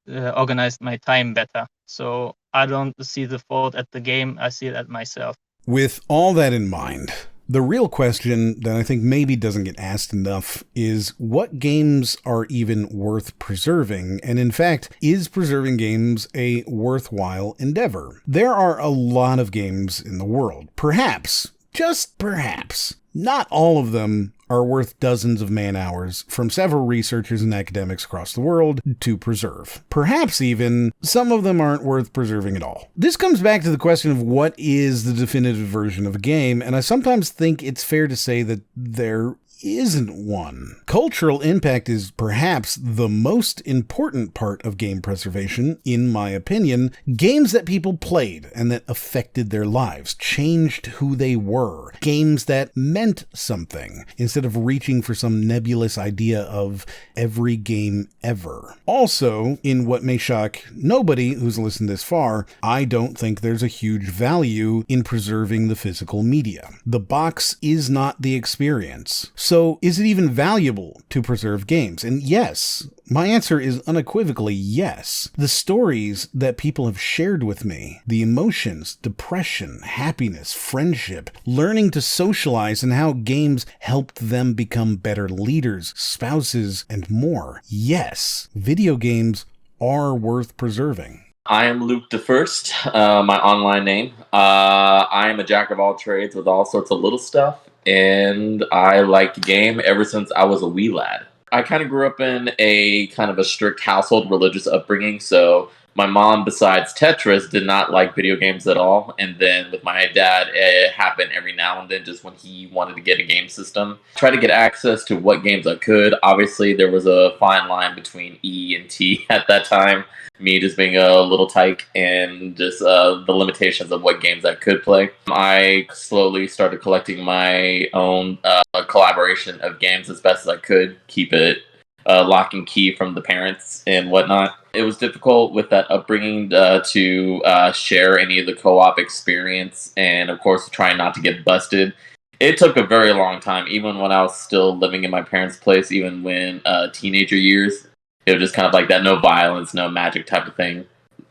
Speaker 8: organized my time better. So I don't see the fault at the game. I see it at myself.
Speaker 1: With all that in mind, the real question that I think maybe doesn't get asked enough is what games are even worth preserving? And in fact, is preserving games a worthwhile endeavor? There are a lot of games in the world. Perhaps, just perhaps, not all of them are worth dozens of man-hours from several researchers and academics across the world to preserve. Perhaps even some of them aren't worth preserving at all. This comes back to the question of what is the definitive version of a game, and I sometimes think it's fair to say that there isn't one. Cultural impact is perhaps the most important part of game preservation, in my opinion. Games that people played and that affected their lives, changed who they were. Games that meant something, instead of reaching for some nebulous idea of every game ever. Also, in what may shock nobody who's listened this far, I don't think there's a huge value in preserving the physical media. The box is not the experience. So, is it even valuable to preserve games? And yes, my answer is unequivocally yes. The stories that people have shared with me, the emotions, depression, happiness, friendship, learning to socialize, and how games helped them become better leaders, spouses, and more. Yes, video games are worth preserving.
Speaker 9: I am Luke the First, my online name. I am a jack of all trades with all sorts of little stuff, and I like to game ever since I was a wee lad. I kind of grew up in a kind of a strict household religious upbringing, so my mom, besides Tetris, did not like video games at all. And then with my dad, it happened every now and then just when he wanted to get a game system. Try to get access to what games I could. Obviously, there was a fine line between E and T at that time. Me just being a little tyke and just the limitations of what games I could play. I slowly started collecting my own collaboration of games as best as I could, keep it lock and key from the parents and whatnot. It was difficult with that upbringing to share any of the co-op experience and, of course, trying not to get busted. It took a very long time, even when I was still living in my parents' place, even when teenager years. It was just kind of like that, no violence, no magic type of thing.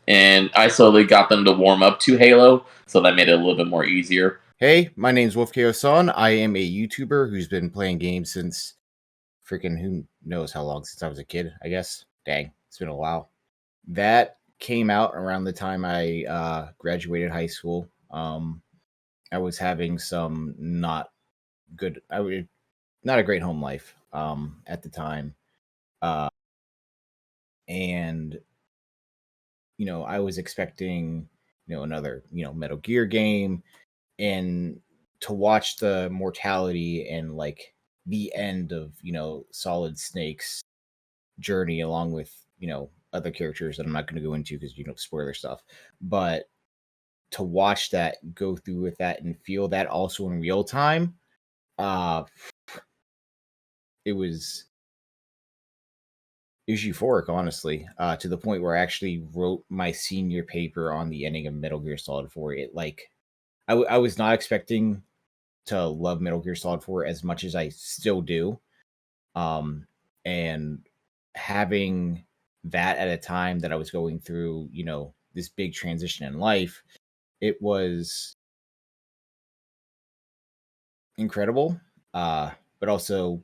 Speaker 9: And I slowly got them to warm up to Halo, so that made it a little bit more easier.
Speaker 10: Hey, my name's Wolf Son. I am a YouTuber who's been playing games since freaking who knows how long, since I was a kid, I guess. Dang, it's been a while. That came out around the time I graduated high school. I was having some not a great home life at the time. And I was expecting another Metal Gear game, and to watch the mortality and like the end of Solid Snake's journey, along with other characters that I'm not going to go into because spoiler stuff, but to watch that go through with that and feel that also in real time, it was euphoric, honestly, to the point where I actually wrote my senior paper on the ending of Metal Gear Solid 4. I was not expecting to love Metal Gear Solid 4 as much as I still do. And having that at a time that I was going through, this big transition in life, it was incredible, but also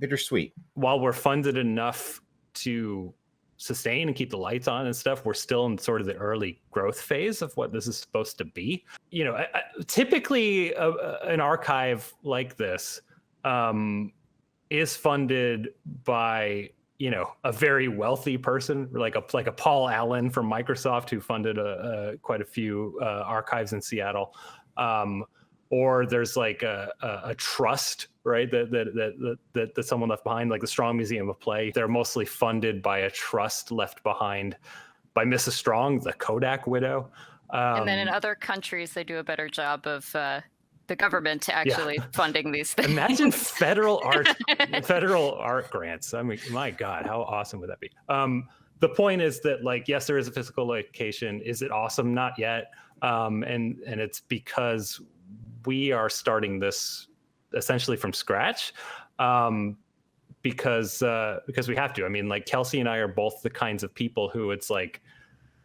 Speaker 10: bittersweet.
Speaker 5: While we're funded enough to sustain and keep the lights on and stuff, we're still in sort of the early growth phase of what this is supposed to be. Typically an archive like this is funded by a very wealthy person, like a Paul Allen from Microsoft, who funded quite a few archives in Seattle. Or there's like a trust, right? That someone left behind, like the Strong Museum of Play. They're mostly funded by a trust left behind by Mrs. Strong, the Kodak widow.
Speaker 6: And then in other countries, they do a better job of the government actually funding these things.
Speaker 5: Imagine federal art grants. I mean, my God, how awesome would that be? The point is that, like, yes, there is a physical location. Is it awesome? Not yet. And it's because we are starting this essentially from scratch, because we have to. I mean, like, Kelsey and I are both the kinds of people who it's like,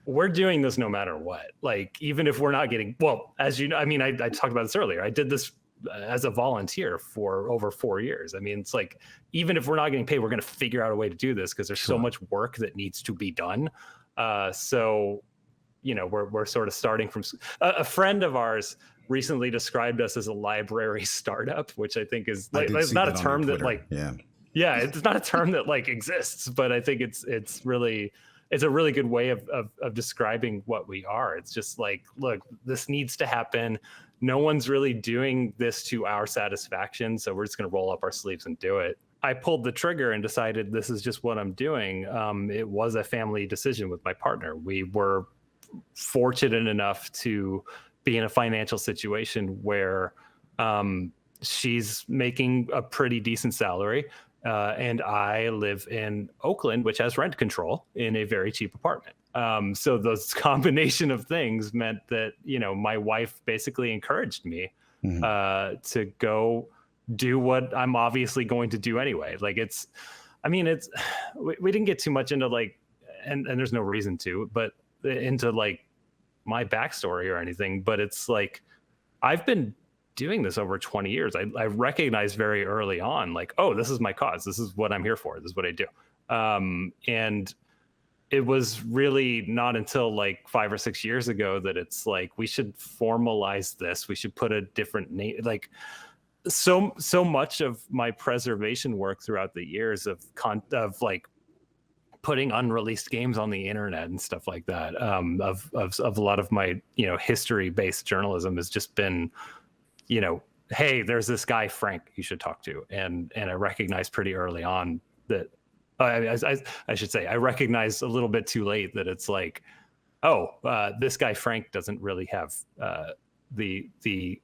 Speaker 5: we're doing this no matter what. Like, even if we're not getting, well, as you know, I mean, I talked about this earlier. I did this as a volunteer for over 4 years. I mean, it's like, even if we're not getting paid, we're going to figure out a way to do this because there's so much work that needs to be done. So, we're sort of starting from a friend of ours recently described us as a library startup, which I think is like, it's not a term that like, it's not a term that like exists, but I think it's a really good way of describing what we are. It's just like, look, this needs to happen. No one's really doing this to our satisfaction, so we're just going to roll up our sleeves and do it. I pulled the trigger and decided this is just what I'm doing. It was a family decision with my partner. We were fortunate enough to be in a financial situation where she's making a pretty decent salary, and I live in Oakland, which has rent control, in a very cheap apartment. So those combination of things meant that my wife basically encouraged me to go do what I'm obviously going to do anyway. Like we didn't get too much into like, and there's no reason to, but into like my backstory or anything. But it's like, I've been doing this over 20 years. I recognized very early on, like, oh, this is my cause. This is what I'm here for. This is what I do. And it was really not until like 5 or 6 years ago that it's like, we should formalize this. We should put a different name. Like so much of my preservation work throughout the years of like putting unreleased games on the internet and stuff like that, of a lot of my, history based journalism has just been, hey, there's this guy Frank you should talk to, and I recognized pretty early on that I should say I recognized a little bit too late that it's like, this guy Frank doesn't really have the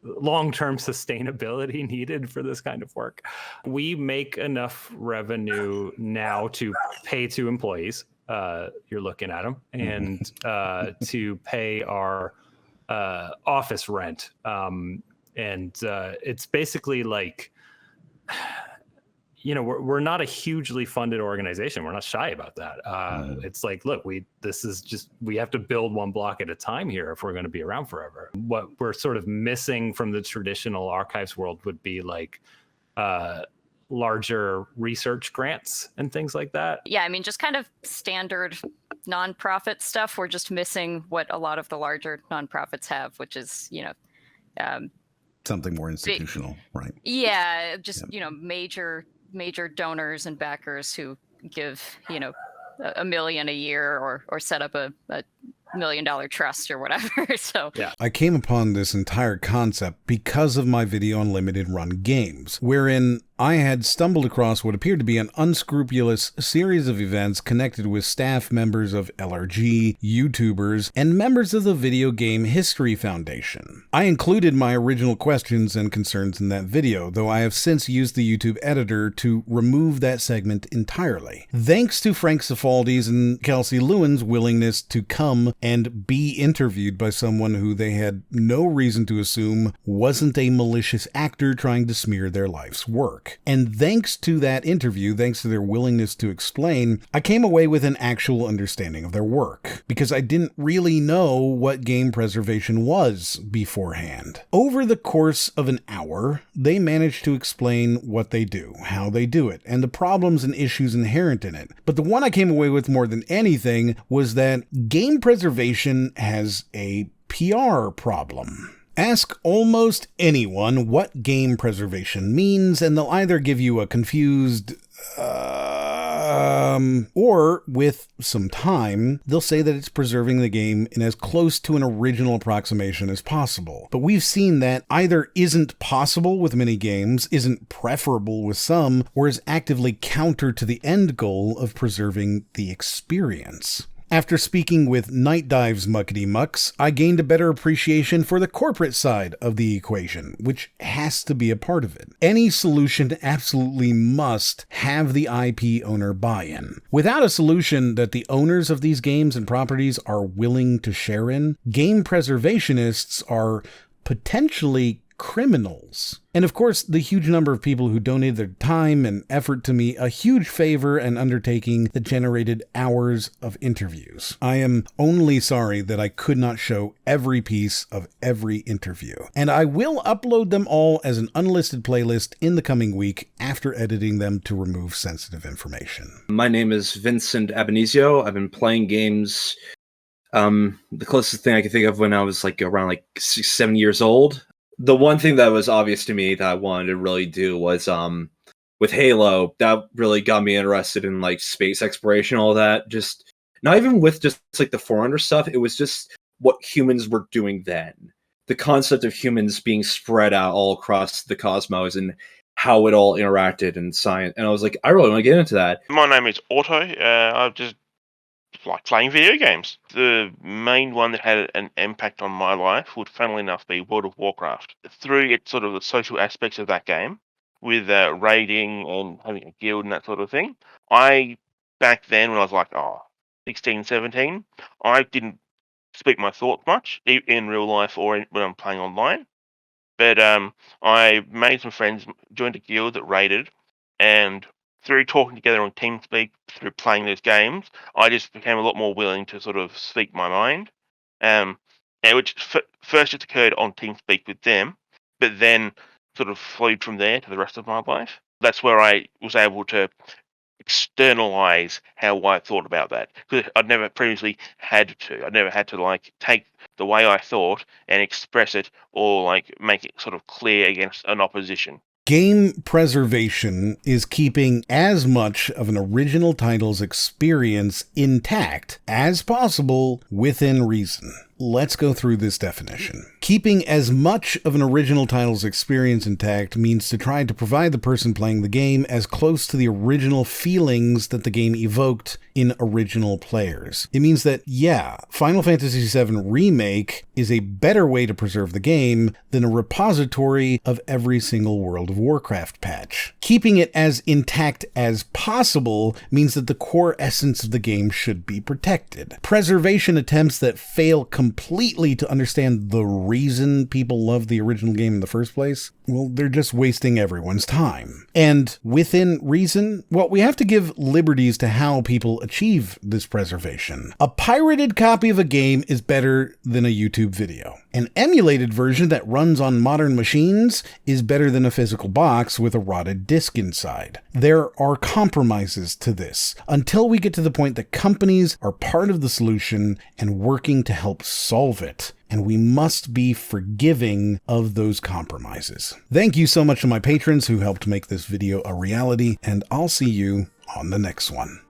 Speaker 5: long-term sustainability needed for this kind of work. We make enough revenue now to pay 2 employees. You're looking at them, and to pay our office rent. And it's basically like, we're not a hugely funded organization. We're not shy about that. It's like, look, we have to build one block at a time here if we're going to be around forever. What we're sort of missing from the traditional archives world would be like larger research grants and things like that.
Speaker 6: Yeah, I mean, just kind of standard nonprofit stuff. We're just missing what a lot of the larger nonprofits have, which is,
Speaker 1: something more institutional, right?
Speaker 6: Yeah, just, major donors and backers who give, $1 million a year or set up a $1 million trust or whatever. So
Speaker 1: yeah, I came upon this entire concept because of my video on limited run games, wherein I had stumbled across what appeared to be an unscrupulous series of events connected with staff members of LRG, YouTubers, and members of the Video Game History Foundation. I included my original questions and concerns in that video, though I have since used the YouTube editor to remove that segment entirely. Thanks to Frank Cifaldi's and Kelsey Lewin's willingness to come and be interviewed by someone who they had no reason to assume wasn't a malicious actor trying to smear their life's work. And thanks to that interview, thanks to their willingness to explain, I came away with an actual understanding of their work, because I didn't really know what game preservation was beforehand. Over the course of an hour, they managed to explain what they do, how they do it, and the problems and issues inherent in it. But the one I came away with more than anything was that game preservation has a PR problem. Ask almost anyone what game preservation means, and they'll either give you a confused, or with some time, they'll say that it's preserving the game in as close to an original approximation as possible. But we've seen that either isn't possible with many games, isn't preferable with some, or is actively counter to the end goal of preserving the experience. After speaking with Night Dive's Muckety Mucks, I gained a better appreciation for the corporate side of the equation, which has to be a part of it. Any solution absolutely must have the IP owner buy-in. Without a solution that the owners of these games and properties are willing to share in, game preservationists are potentially criminals. And of course, the huge number of people who donated their time and effort to me a huge favor and undertaking that generated hours of interviews. I am only sorry that I could not show every piece of every interview. And I will upload them all as an unlisted playlist in the coming week after editing them to remove sensitive information.
Speaker 11: My name is Vincent Abenizio. I've been playing games, the closest thing I can think of when I was around 6, 7 years old. The one thing that was obvious to me that I wanted to really do was with Halo. That really got me interested in space exploration, all that. Just not even with just the Forerunner stuff. It was just what humans were doing then. The concept of humans being spread out all across the cosmos and how it all interacted in science. And I was like, I really want to get into that.
Speaker 12: My name is Otto. I just like playing video games. The main one that had an impact on my life would, funnily enough, be World of Warcraft. Through it, sort of the social aspects of that game, with raiding and having a guild and that sort of thing. Back then, when I was 16, 17, I didn't speak my thoughts much in real life or when I'm playing online. But I made some friends, joined a guild that raided, and through talking together on TeamSpeak, through playing those games, I just became a lot more willing to sort of speak my mind. And which first just occurred on TeamSpeak with them, but then sort of flowed from there to the rest of my life. That's where I was able to externalize how I thought about that, because I'd never previously had to. I'd never had to like take the way I thought and express it, or like make it sort of clear against an opposition.
Speaker 1: Game preservation is keeping as much of an original title's experience intact as possible within reason. Let's go through this definition. Keeping as much of an original title's experience intact means to try to provide the person playing the game as close to the original feelings that the game evoked in original players. It means that, yeah, Final Fantasy VII Remake is a better way to preserve the game than a repository of every single World of Warcraft patch. Keeping it as intact as possible means that the core essence of the game should be protected. Preservation attempts that fail completely to understand the reason people love the original game in the first place, well, they're just wasting everyone's time. And within reason, well, we have to give liberties to how people achieve this preservation. A pirated copy of a game is better than a YouTube video. An emulated version that runs on modern machines is better than a physical box with a rotted disc inside. There are compromises to this, until we get to the point that companies are part of the solution and working to help solve it. And we must be forgiving of those compromises. Thank you so much to my patrons who helped make this video a reality, and I'll see you on the next one.